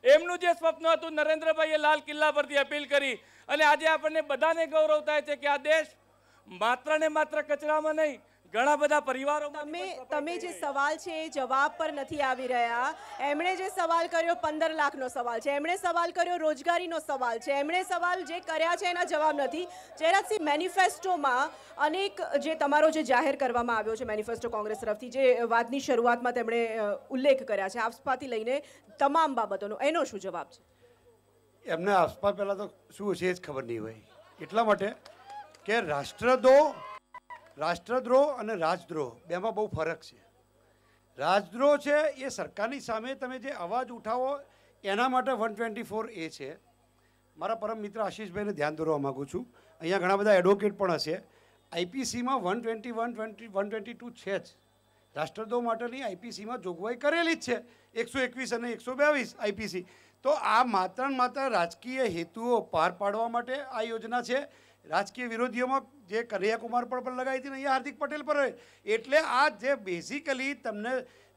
એમનું જે સ્વપ્ન હતું નરેન્દ્રભાઈએ લાલ કિલ્લા પરથી અપીલ કરી અને આજે આપણને બધાને ગૌરવ થાય છે કે આ દેશ માત્ર ને માત્ર કચરામાં નહીં, ઘણા બધા પરિવારો. તમે જે સવાલ છે એ જવાબ પર નથી આવી રહ્યા. એમણે જે સવાલ કર્યો 15 લાખનો સવાલ છે, એમણે સવાલ કર્યો રોજગારીનો સવાલ છે, એમણે સવાલ જે કર્યા છે એના જવાબ નથી. જયરાજસિંહ, મેનિફેસ્ટોમાં અનેક જે તમારો જે જાહેર કરવામાં આવ્યો છે મેનિફેસ્ટો કોંગ્રેસ તરફથી, જે વાતની શરૂઆતમાં તેમણે ઉલ્લેખ કર્યા છે આપસ્પાથી લઈને તમામ બાબતોનો, એનો શું જવાબ છે? એમને આપસ્પા પહેલાં તો શું છે એ જ ખબર નહીં હોય. એટલા માટે કે રાષ્ટ્રદ્રોહ અને રાજદ્રોહ બેમાં બહુ ફરક છે. રાજદ્રોહ છે એ સરકારની સામે તમે જે અવાજ ઉઠાવો એના માટે 124A છે. મારા પરમ મિત્ર આશીષભાઈને ધ્યાન દોરવા માગું છું, અહીંયા ઘણા બધા એડવોકેટ પણ હશે. આઈપીસીમાં 121, 122 છે જ. રાષ્ટ્રદ્રોહ માટેની આઈપીસીમાં જોગવાઈ કરેલી જ છે 121 અને 122 આઈપીસી. તો આ માત્ર ને માત્ર રાજકીય હેતુઓ પાર પાડવા માટે આ યોજના છે. રાજકીય વિરોધીઓમાં જે કનૈયાકુમાર પર લગાવી હતી ને અહીંયા હાર્દિક પટેલ પર, એટલે આ જે બેઝિકલી તમને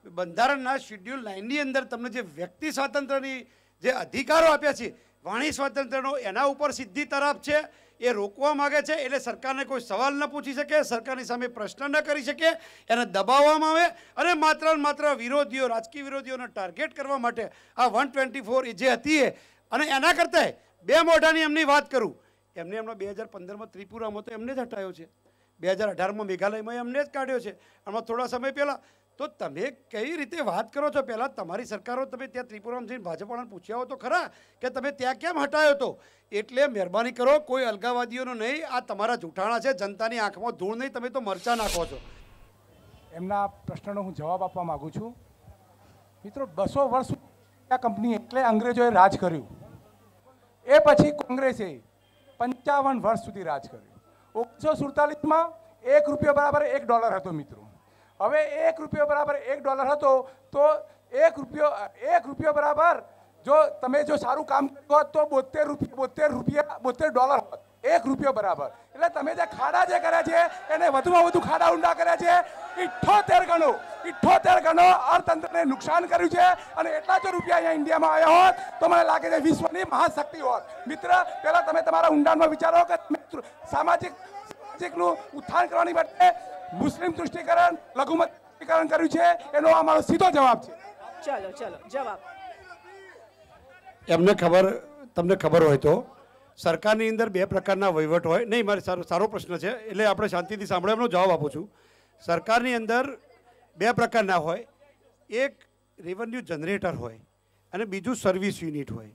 બંધારણના શેડ્યુલ 9ની અંદર તમને જે વ્યક્તિ સ્વાતંત્ર્યની જે અધિકારો આપ્યા છે, વાણી સ્વાતંત્ર્યનો, એના ઉપર સીધી તરફ છે, એ રોકવા માગે છે. એટલે સરકારને કોઈ સવાલ ન પૂછી શકે, સરકારની સામે પ્રશ્ન ન કરી શકે, એને દબાવવામાં આવે અને માત્ર વિરોધીઓ, રાજકીય વિરોધીઓને ટાર્ગેટ કરવા માટે આ 124 જે હતી અને એના કરતાં બે મોઢાની એમની વાત કરું, એમને એમનો 2015માં ત્રિપુરામાં તો એમને જ હટાયો છે, 2018માં મેઘાલયમાં એમને જ કાઢ્યો છે, આમાં થોડા સમય પહેલાં. તો તમે કઈ રીતે વાત કરો છો? પહેલાં તમારી સરકારો, તમે ત્યાં ત્રિપુરામાં જઈને ભાજપવાળાને પૂછ્યા હો તો ખરા કે તમે ત્યાં કેમ હટાયો હતો? એટલે મહેરબાની કરો, કોઈ અલગાવાદીઓનો નહીં, આ તમારા જૂઠાણા છે, જનતાની આંખમાં ધૂળ નહીં, તમે તો મરચાં નાખો છો. એમના પ્રશ્નનો હું જવાબ આપવા માગું છું. મિત્રો, 200 વર્ષ આ કંપની એટલે અંગ્રેજોએ રાજ કર્યું, એ પછી કોંગ્રેસે 55 વર્ષ સુધી રાજ કર્યું. 1947માં $1 બરાબર $1 હતો મિત્રો. હવે $1 બરાબર $1 હતો તો $1 બરાબર જો તમે જો સારું કામ કર્યું હોત તો $72 હોત, $1 બરાબર. એટલે તમે જે ખાડા જે કર્યા છે એને વધુમાં વધુ ખાડા ઊંડા કર્યા છે. 78 ગણો અર્થતંત્રને નુકસાન કર્યું છે. અને એટલા જો રૂપિયા અહીંયા ઇન્ડિયામાં આવ્યા હોત તો મને લાગે છે વિશ્વની મહાશક્તિ હોત. મિત્ર, પહેલા તમે તમારા ઊંડાણમાં વિચારો કે સામાજિકનું ઉત્થાન કરવાની માટે મુસ્લિમ તૃષ્ટિકરણ, લઘુમત તૃષ્ટિકરણ કર્યું છે, એનો અમારો સીધો જવાબ છે. ચલો જવાબ. એમને તમને ખબર હોય તો સરકારની અંદર બે પ્રકારના વહીવટ હોય. નહીં, મારે સારો પ્રશ્ન છે, એટલે આપણે શાંતિથી સાંભળો, એમનો જવાબ આપું છું. સરકારની અંદર બે પ્રકારના હોય, એક રેવન્યુ જનરેટર હોય અને બીજું સર્વિસ યુનિટ હોય.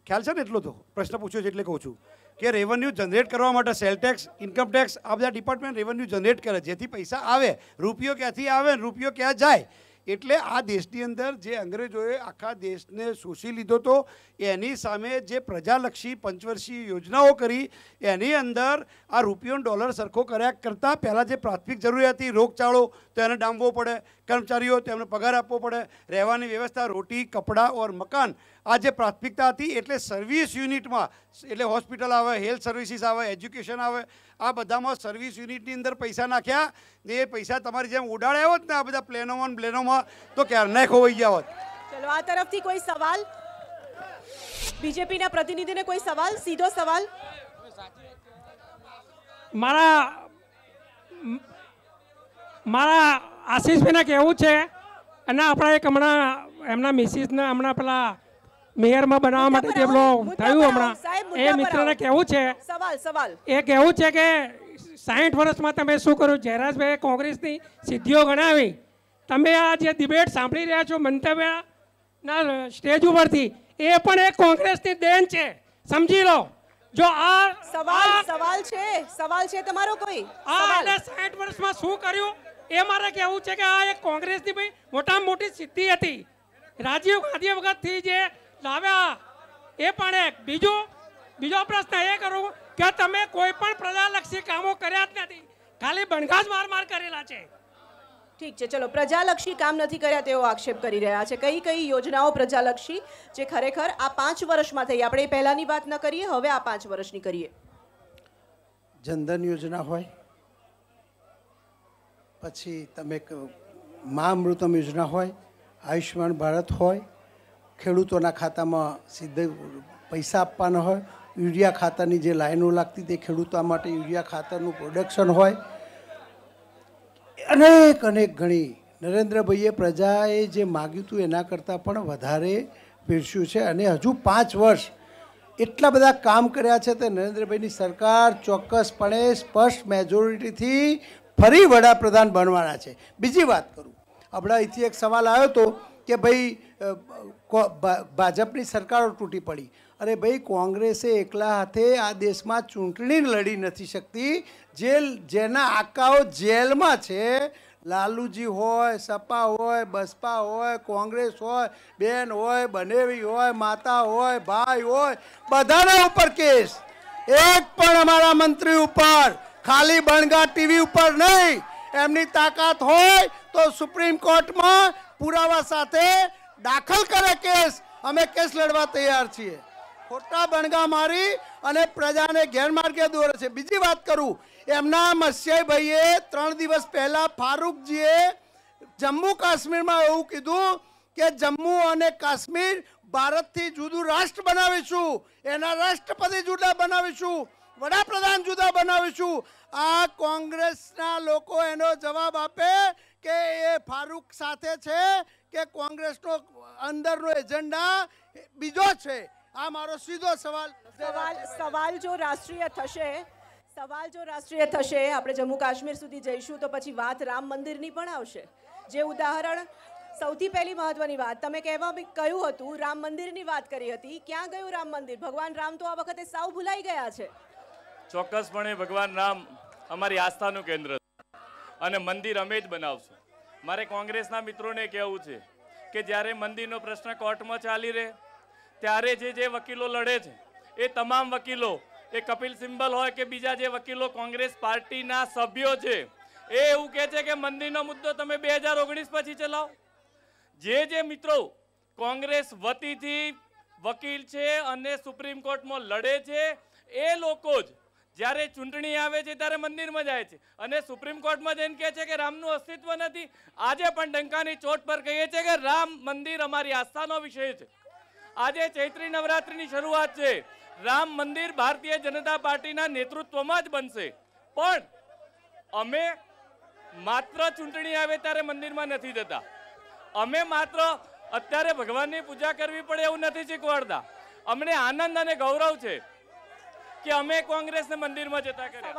ખ્યાલ છે ને? એટલો તો પ્રશ્ન પૂછ્યો છે એટલે કહું છું કે રેવન્યુ જનરેટ કરવા માટે સેલ ટેક્સ, ઇન્કમ ટેક્સ, આ બધા ડિપાર્ટમેન્ટ રેવન્યુ જનરેટ કરે, જેથી પૈસા આવે, રૂપિયો ક્યાંથી આવે, રૂપિયો ક્યાં જાય. એટલે આ દેશની અંદર જે અંગ્રેજોએ આખા દેશને શોષી લીધો હતો, એની સામે જે પ્રજાલક્ષી પંચવર્ષીય યોજનાઓ કરી, એની અંદર આ રૂપિયો ડોલર સરખો કર્યા કરતાં પહેલાં જે પ્રાથમિક જરૂરિયાત હતી, રોગચાળો, તો એને ડામવો પડે, કર્મચારીઓ તેમને પગાર આપવો પડે, રહેવાની વ્યવસ્થા, રોટી, કપડાં ઓર મકાન, આ જે પ્રાથમિકતા હતી. એટલે સર્વિસ યુનિટમાં, એટલે હોસ્પિટલ આવે, હેલ્થ સર્વિસીસ આવે, એજ્યુકેશન આવે, આ બધામાં સર્વિસ યુનિટની અંદર પૈસા નાખ્યા ને એ પૈસા તમારી જેમ ઉડાડ્યા હોત ને આ બધા પ્લેનોમાં તો ક્યારના ખોવાઈ ગયા હોત. ચલો, આ તરફથી કોઈ સવાલ? બીજેપીના પ્રતિનિધિને કોઈ સવાલ? સીધો સવાલ. મારા આશીષભાઈને કહેવું છે, અને આપણા એક હમણાં એમના મિસિસને હમણાં પેલા મેયરમાં બનાવવા માટે જે થયું હમણાં, એ મિત્રને કહેવું છે, એ કહેવું છે કે 60 વર્ષમાં તમે શું કર્યું? જયરાજભાઈએ કોંગ્રેસની સિદ્ધિઓ ગણાવી, તમે આ જે ડિબેટ સાંભળી રહ્યા છો મંતવ્યના સ્ટેજ ઉપરથી, એ પણ એક કોંગ્રેસની દેન છે, સમજી લો. જો આ સવાલ છે તમારો કોઈ? આ 60 વર્ષમાં શું કર્યું એ મારે કહેવું છે કે આ એક કોંગ્રેસની ભાઈ મોટામાં મોટી સિદ્ધિ હતી. રાજીવ ગાંધી વખતથી જે લાવ્યા એ પણ એક. બીજો પ્રશ્ન એ કરું કે તમે કોઈ પણ પ્રજાલક્ષી કામો કર્યા જ નથી, ખાલી બણગાજ માર કરેલા છે. ઠીક છે, ચલો, પ્રજાલક્ષી કામ નથી કર્યા તેવો આક્ષેપ કરી રહ્યા છે. કઈ યોજનાઓ પ્રજાલક્ષી જે ખરેખર આ 5 વર્ષમાં થઈ? આપણે પહેલાની વાત ન કરીએ, હવે આ 5 વર્ષની કરીએ. જનધન યોજના હોય, પછી તમે મા અમૃતમ યોજના હોય, આયુષ્યમાન ભારત હોય, ખેડૂતોના ખાતામાં સીધે પૈસા આપવાના હોય, યુરિયા ખાતરની જે લાઈનો લાગતી તે ખેડૂતો માટે યુરિયા ખાતરનું પ્રોડક્શન હોય, અનેક ઘણી નરેન્દ્રભાઈએ પ્રજાએ જે માગ્યું હતું એના કરતાં પણ વધારે પીરસ્યું છે. અને હજુ 5 વર્ષ એટલા બધા કામ કર્યા છે તે નરેન્દ્રભાઈની સરકાર ચોક્કસપણે સ્પષ્ટ મેજોરિટીથી ફરી વડાપ્રધાન બનવાના છે. બીજી વાત કરું, હમણાં અહીંથી એક સવાલ આવ્યો હતો કે ભાઈ ભાજપની સરકારો તૂટી પડી. અરે ભાઈ, કોંગ્રેસે એકલા હાથે આ દેશમાં ચૂંટણી લડી નથી શકતી. જેના આકાઓ જેલમાં છે, લાલુજી હોય, સપા હોય, બસપા હોય, કોંગ્રેસ હોય, બેન હોય, બનેવી હોય, માતા હોય, ભાઈ હોય, બધાના ઉપર કેસ. એક પણ અમારા મંત્રી ઉપર, ખાલી બણગા ટીવી ઉપર નહીં, એમની તાકાત હોય તો સુપ્રીમ કોર્ટમાં પુરાવા સાથે દાખલ કરે કેસ, અમે કેસ લડવા તૈયાર છીએ. ખોટા બણગા મારી અને પ્રજાને ગેરમાર્ગે દોરે છે. બીજી વાત કરું, એમના મસ્યાભાઈએ 3 દિવસ પહેલા ફારૂકજીએ જમ્મુ કાશ્મીરમાં એવું કીધું કે જમ્મુ અને કાશ્મીર ભારતથી જુદું રાષ્ટ્ર બનાવીશું, એના રાષ્ટ્રપતિ જુદા બનાવીશું, વડાપ્રધાન જુદા બનાવીશું. આ કોંગ્રેસના લોકો એનો જવાબ આપે કે એ ફારૂક સાથે છે કે કોંગ્રેસનો અંદરનો એજન્ડા બીજો છે. આ મારો સીધો સવાલ. સવાલ જો રાષ્ટ્રીય થશે, આપણે જમ્મુ કાશ્મીર સુધી જઈશું તો પછી વાત રામ મંદિરની પણ આવશે. જે ઉદાહરણ, સૌથી પહેલી મહત્વની વાત તમે કહ્યું હતું, રામ મંદિરની વાત કરી હતી. ક્યાં ગયું રામ મંદિર? ભગવાન રામ તો આ વખતે સાવ ભૂલાઈ ગયા છે. ચોક્કસપણે ભગવાન રામ અમારી આસ્થાનું કેન્દ્ર અને મંદિર અમે જ બનાવશું. મારે કોંગ્રેસના મિત્રોને કહેવું છે કે જ્યારે મંદિરનો પ્રશ્ન કોર્ટમાં ચાલી રહે ત્યારે જે વકીલો લડે છે એ તમામ વકીલો, એ કપિલ સિબ્બલ હોય કે બીજા જે વકીલો કોંગ્રેસ પાર્ટીના સભ્યો છે, એ એવું કહે છે કે મંદિરનો મુદ્દો તમે 2019 પછી ચલાવો. જે મિત્રો કોંગ્રેસ વતીથી વકીલ છે અને સુપ્રીમ કોર્ટમાં લડે છે, એ લોકો જ જ્યારે ચૂંટણી આવે છે ત્યારે મંદિરમાં જાય છે અને સુપ્રીમ કોર્ટમાં જઈને કહે છે કે રામનું અસ્તિત્વ નથી. આજે પણ ડંકાની ચોટ પર કહીએ છીએ કે રામ મંદિર અમારી આસ્થાનો વિષય છે. આજે ચૈત્રી નવરાત્રિની શરૂઆત છે. રામ મંદિર ભારતીય જનતા પાર્ટીના નેતૃત્વમાં જ બનશે. પણ અમે માત્ર ચૂંટણી આવે ત્યારે મંદિરમાં નથી જતા. અમે માત્ર અત્યારે ભગવાનની પૂજા કરવી પડે એવું નથી શીખવાડતા. અમને આનંદ અને ગૌરવ છે કે અમે કોંગ્રેસને મંદિરમાં જતા કર્યા.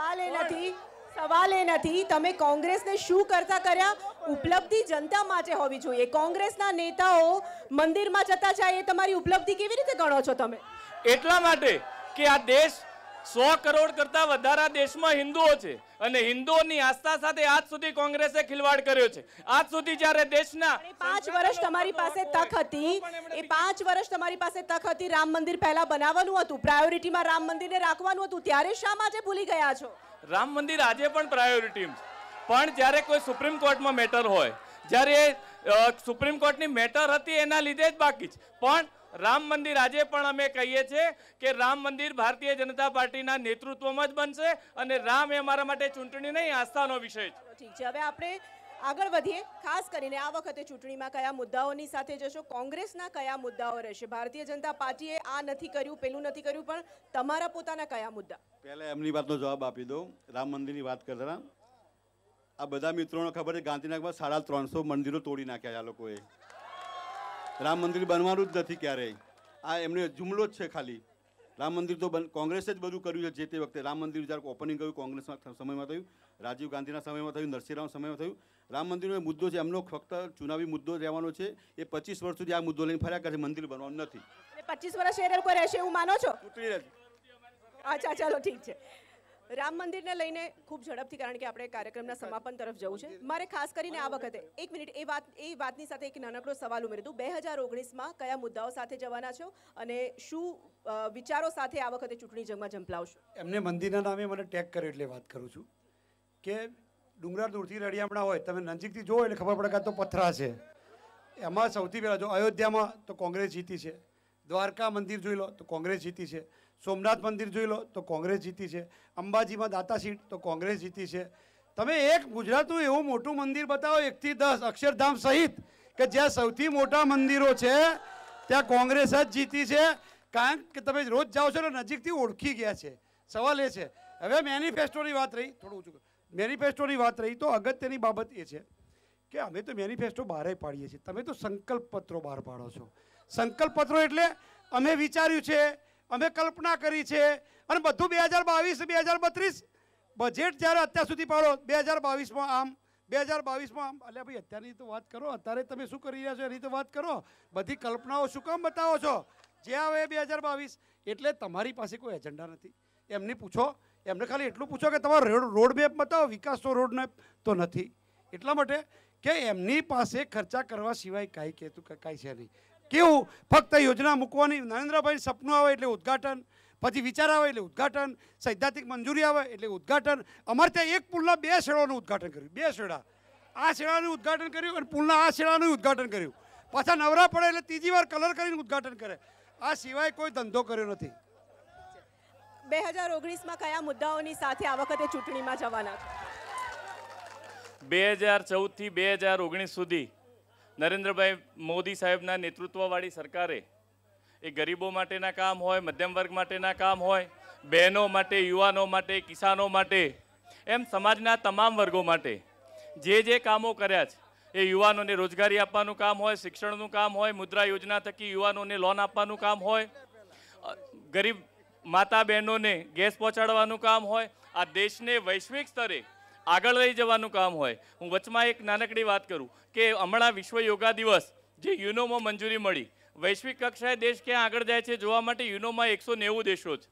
સવાલ એ નથી તમે કોંગ્રેસને શું કરતા કર્યા. ઉપલબ્ધિ જનતા માટે હોવી જોઈએ. કોંગ્રેસના નેતાઓ મંદિરમાં જતા જાય એ તમારી ઉપલબ્ધિ કેવી રીતે ગણો છો તમે? એટલા માટે કે આ દેશ 100 કરોડ કરતા વધારે દેશમાં હિન્દુઓ છે અને હિન્દુઓની આસ્થા સાથે આજ સુધી કોંગ્રેસે ખિલવાડ કર્યો છે. આજ સુધી જ્યારે દેશના 5 વર્ષ તમારી પાસે તક હતી, એ 5 વર્ષ તમારી પાસે તક હતી રામ મંદિર પહેલા બનાવવાનું હતું, પ્રાયોરિટીમાં રામ મંદિરને રાખવાનું હતું, ત્યારે શા માટે ભૂલી ગયા છો? રામ મંદિર આજે પણ પ્રાયોરિટી છે, પણ જ્યારે કોઈ સુપ્રીમ કોર્ટમાં મેટર હોય, જ્યારે સુપ્રીમ કોર્ટની મેટર હતી એના લીધે જ બાકી છે. પણ રામ મંદિર આજે પણ અમે કહીએ છીએ કે રામ મંદિર ભારતીય જનતા પાર્ટીના નેતૃત્વમાં જ બનશે અને રામ એ અમારા માટે ચૂંટણી નહીં, આસ્થાનો વિષય છે. ઠીક છે, હવે આપણે આગળ વધીએ. ખાસ કરીને આ વખતે ચૂંટણીમાં કયા મુદ્દાઓની સાથે જશો? કોંગ્રેસના કયા મુદ્દાઓ રહેશે? ભારતીય જનતા પાર્ટીએ આ નથી કર્યું, પેલું નથી કર્યું, પણ તમારા પોતાના કયા મુદ્દા? પહેલા એમની વાતનો જવાબ આપી દઉં. રામ મંદિરની વાત કરતા આ બધા મિત્રોને ખબર છે ગાંધીનગરમાં 350 મંદિરો તોડી નાખ્યા આ લોકોએ. રામ મંદિર બનવાનું જ નથી ક્યારેય. આ એમને જુમલો જ છે ખાલી. રામ મંદિર તો કોંગ્રેસે જ બધું કર્યું છે. જે તે વખતે રામ મંદિર જ્યારે ઓપનિંગ કર્યું કોંગ્રેસના સમયમાં થયું, રાજીવ ગાંધીના સમયમાં થયું, નરસિંહરાવના સમયમાં થયું. રામ મંદિરનો મુદ્દો છે, એમનો ફક્ત ચુનાવી મુદ્દો રહેવાનો છે. એ 25 વર્ષ સુધી આ મુદ્દો લઈને ફર્યા કરે છે, મંદિર બનવાનું નથી. 25 વર્ષ એ લોકો રહેશે એવું માનો છો? અચ્છા, ચાલો ઠીક છે. રામ મંદિરને લઈને ખૂબ ઝડપથી, કારણ કે આપણે કાર્યક્રમના સમાપન તરફ જવું છે, મારે ખાસ કરીને આ વખતે એક મિનિટ એ વાતની સાથે એક નાનકડો સવાલ ઉમેરી દઉં. 2019માં કયા મુદ્દાઓ સાથે જવાના છો અને શું વિચારો સાથે આ વખતે ચૂંટણી જંગમાં ઝંપલાવશો? એમને મંદિરના નામે મને ટેગ કર્યો એટલે વાત કરું છું કે ડુંગરા દૂરથી રળિયામણા હોય, તમે નજીકથી જુઓ એટલે ખબર પડે કે તો પથરા છે. એમાં સૌથી પહેલાં જો અયોધ્યામાં તો કોંગ્રેસ જીતી છે, દ્વારકા મંદિર જોઈ લો તો કોંગ્રેસ જીતી છે, સોમનાથ મંદિર જોઈ લો તો કોંગ્રેસ જીતી છે, અંબાજીમાં દાતા સીટ તો કોંગ્રેસ જીતી છે. તમે એક ગુજરાતનું એવું મોટું મંદિર બતાવો 1 થી 10 અક્ષરધામ સહિત કે જ્યાં સૌથી મોટા મંદિરો છે ત્યાં કોંગ્રેસ જ જીતી છે. કારણ કે તમે રોજ જાઓ છો ને નજીકથી ઓળખી ગયા છે. સવાલ એ છે. હવે મેનિફેસ્ટોની વાત રહી, થોડું ઊંચું મેનિફેસ્ટોની વાત રહી તો અગત્યની બાબત એ છે કે અમે તો મેનિફેસ્ટો બહાર પાડીએ છીએ, તમે તો સંકલ્પ પત્રો બહાર પાડો છો. સંકલ્પ પત્રો એટલે અમે વિચાર્યું છે, અમે કલ્પના કરી છે અને બધું 2022-2032 બજેટ જ્યારે અત્યાર સુધી પાડો 2022માં આમ 2022માં આમ. એટલે ભાઈ અત્યારની તો વાત કરો, અત્યારે તમે શું કરી રહ્યા છો એની તો વાત કરો. બધી કલ્પનાઓ શું કામ બતાવો છો? જે આવે 2022 એટલે તમારી પાસે કોઈ એજન્ડા નથી. એમને પૂછો, એમને ખાલી એટલું પૂછો કે તમારો રોડ મેપ બતાવો, વિકાસનો રોડ મેપ તો નથી. એટલા માટે કે એમની પાસે ખર્ચા કરવા સિવાય કાંઈ કાંઈ છે નહીં. કેવું ફક્ત યોજના મૂકવાની, નરેન્દ્રભાઈ સપનું આવે એટલે ઉદ્ઘાટન, પછી વિચાર આવે એટલે ઉદ્ઘાટન, સૈદ્ધાંતિક મંજૂરી આવે એટલે ઉદ્ઘાટન. અમારે ત્યાં એક પુલના 2 શેડોનું ઉદ્ઘાટન કર્યું, 2 શેડા. આ શેડાનું ઉદ્ઘાટન કર્યું અને પુલના આ શેડાનું ઉદ્ઘાટન કર્યું. પાછા નવરા પડે એટલે ત્રીજી વાર કલર કરીને ઉદ્ઘાટન કરે. આ સિવાય કોઈ ધંધો કર્યો નથી. 2019માં કયા મુદ્દાઓની સાથે આ વખતે ચૂંટણીમાં જવાના છો? 2014 થી 2019 સુધી નરેન્દ્રભાઈ મોદી સાહેબના નેતૃત્વવાળી સરકારે એ ગરીબો માટેના કામ હોય, મધ્યમ વર્ગ માટેના કામ હોય, બહેનો માટે, યુવાનો માટે, કિસાનો માટે, એમ સમાજના તમામ વર્ગો માટે જે કામો કર્યા છે, એ યુવાનોને રોજગારી આપવાનું કામ હોય, શિક્ષણનું કામ હોય, મુદ્રા યોજના થકી યુવાનોને લોન આપવાનું કામ હોય, ગરીબ માતા બહેનોને ગેસ પહોંચાડવાનું કામ હોય, આ દેશને વૈશ્વિક સ્તરે આગળ લઈ જવાનું કામ હોય. હું વચમાં એક નાનકડી વાત કરું કે હમણાં વિશ્વ યોગા દિવસ જે યુનોમાં મંજૂરી મળી, વૈશ્વિક કક્ષાએ દેશ ક્યાં આગળ જાય છે જોવા માટે યુનોમાં 190 દેશો છે.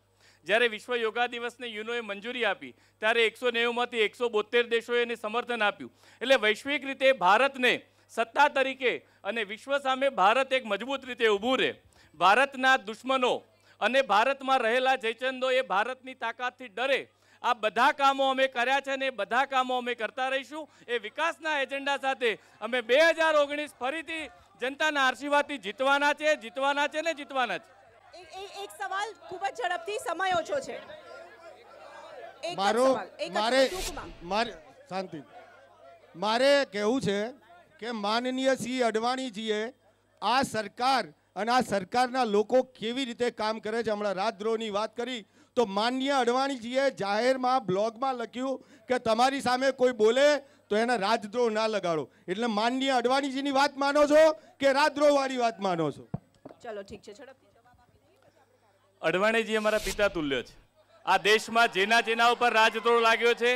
જ્યારે વિશ્વ યોગા દિવસને યુનોએ મંજૂરી આપી ત્યારે 190માંથી 172 દેશોએ એને સમર્થન આપ્યું. એટલે વૈશ્વિક રીતે ભારતને સત્તા તરીકે અને વિશ્વ સામે ભારત એક મજબૂત રીતે ઊભું રહે. ભારતના દુશ્મનો અને ભારતમાં રહેલા જયચંદો એ ભારતની તાકાતથી ડરે. આ બધા કામો અમે કર્યા છે અને બધા કામો અમે કરતા રહીશું. એ વિકાસના એજન્ડા સાથે અમે 2019 ફરીથી જનતાના આશીર્વાદથી જીતવાના છે ને જીતવાના છે. એક સવાલ ખૂબ જ ઝડપથી, સમય ઓછો છે. મારે કહેવું છે કે માનનીય શ્રી અડવાણીજીએ આ સરકાર અને આ સરકારના લોકો કેવી રીતે કામ કરે છે. હમણાં રાજદ્રોહની વાત કરી તો માનનીય અડવાણીજીએ જાહેરમાં બ્લોગમાં લખ્યું કે તમારી સામે કોઈ બોલે તો એને રાજદ્રોહ ના લગાડો. એટલે માનનીય અડવાણીજીની વાત માનો છો કે રાજદ્રોહવાળી વાત માનો છો? ચલો ઠીક છે, ઝડપથી. અડવાણીજી અમારા પિતા તુલ્ય છે. આ દેશમાં જેના ઉપર રાજદ્રોહ લાગ્યો છે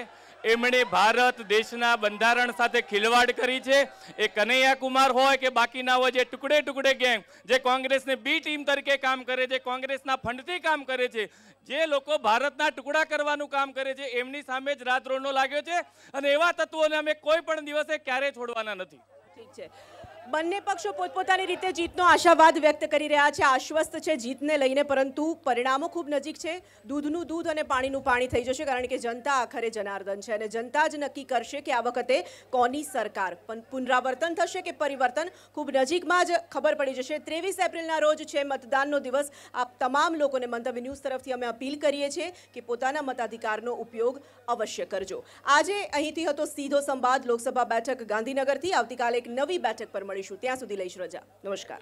એમણે ભારત દેશના બંધારણ સાથે ખિલવાડ કરી છે. એ કનૈયા કુમાર હોય કે બાકીના હોય, જે ટુકડે ટુકડે ગેંગ, જે કોંગ્રેસને બી ટીમ તરીકે કામ કરે છે, કોંગ્રેસના ફંડથી કામ કરે છે, જે લોકો ભારતના ટુકડા કરવાનું કામ કરે છે, એમની સામે જ રાજદ્રોહનો લાગ્યો છે. અને એવા તત્વોને અમે કોઈ પણ દિવસે ક્યારેય છોડવાના નથી. ઠીક છે. બંને પક્ષો પોતપોતાની રીતે જીતનો આશાવાદ વ્યક્ત કરી રહ્યા છે, આશ્વસ્ત છે જીતને લઈને, પરંતુ પરિણામો ખૂબ નજીક છે. દૂધનું દૂધ અને પાણીનું પાણી થઈ જશે, કારણ કે જનતા આખરે જનાર્દન છે અને જનતા જ નક્કી કરશે કે આ વખતે કોની સરકાર. પણ પુનરાવર્તન થશે કે પરિવર્તન, ખૂબ નજીકમાં જ ખબર પડી જશે. 23 એપ્રિલના રોજ છે મતદાનનો દિવસ. આપ તમામ લોકોને મંતવ્ય ન્યૂઝ તરફથી અમે અપીલ કરીએ છીએ કે પોતાના મતાધિકારનો ઉપયોગ અવશ્ય કરજો. આજે અહીંથી હતો સીધો સંવાદ લોકસભા બેઠક ગાંધીનગરથી. આવતીકાલે એક નવી બેઠક પર મળીશું. ત્યાં સુધી લઈશ રજા. નમસ્કાર.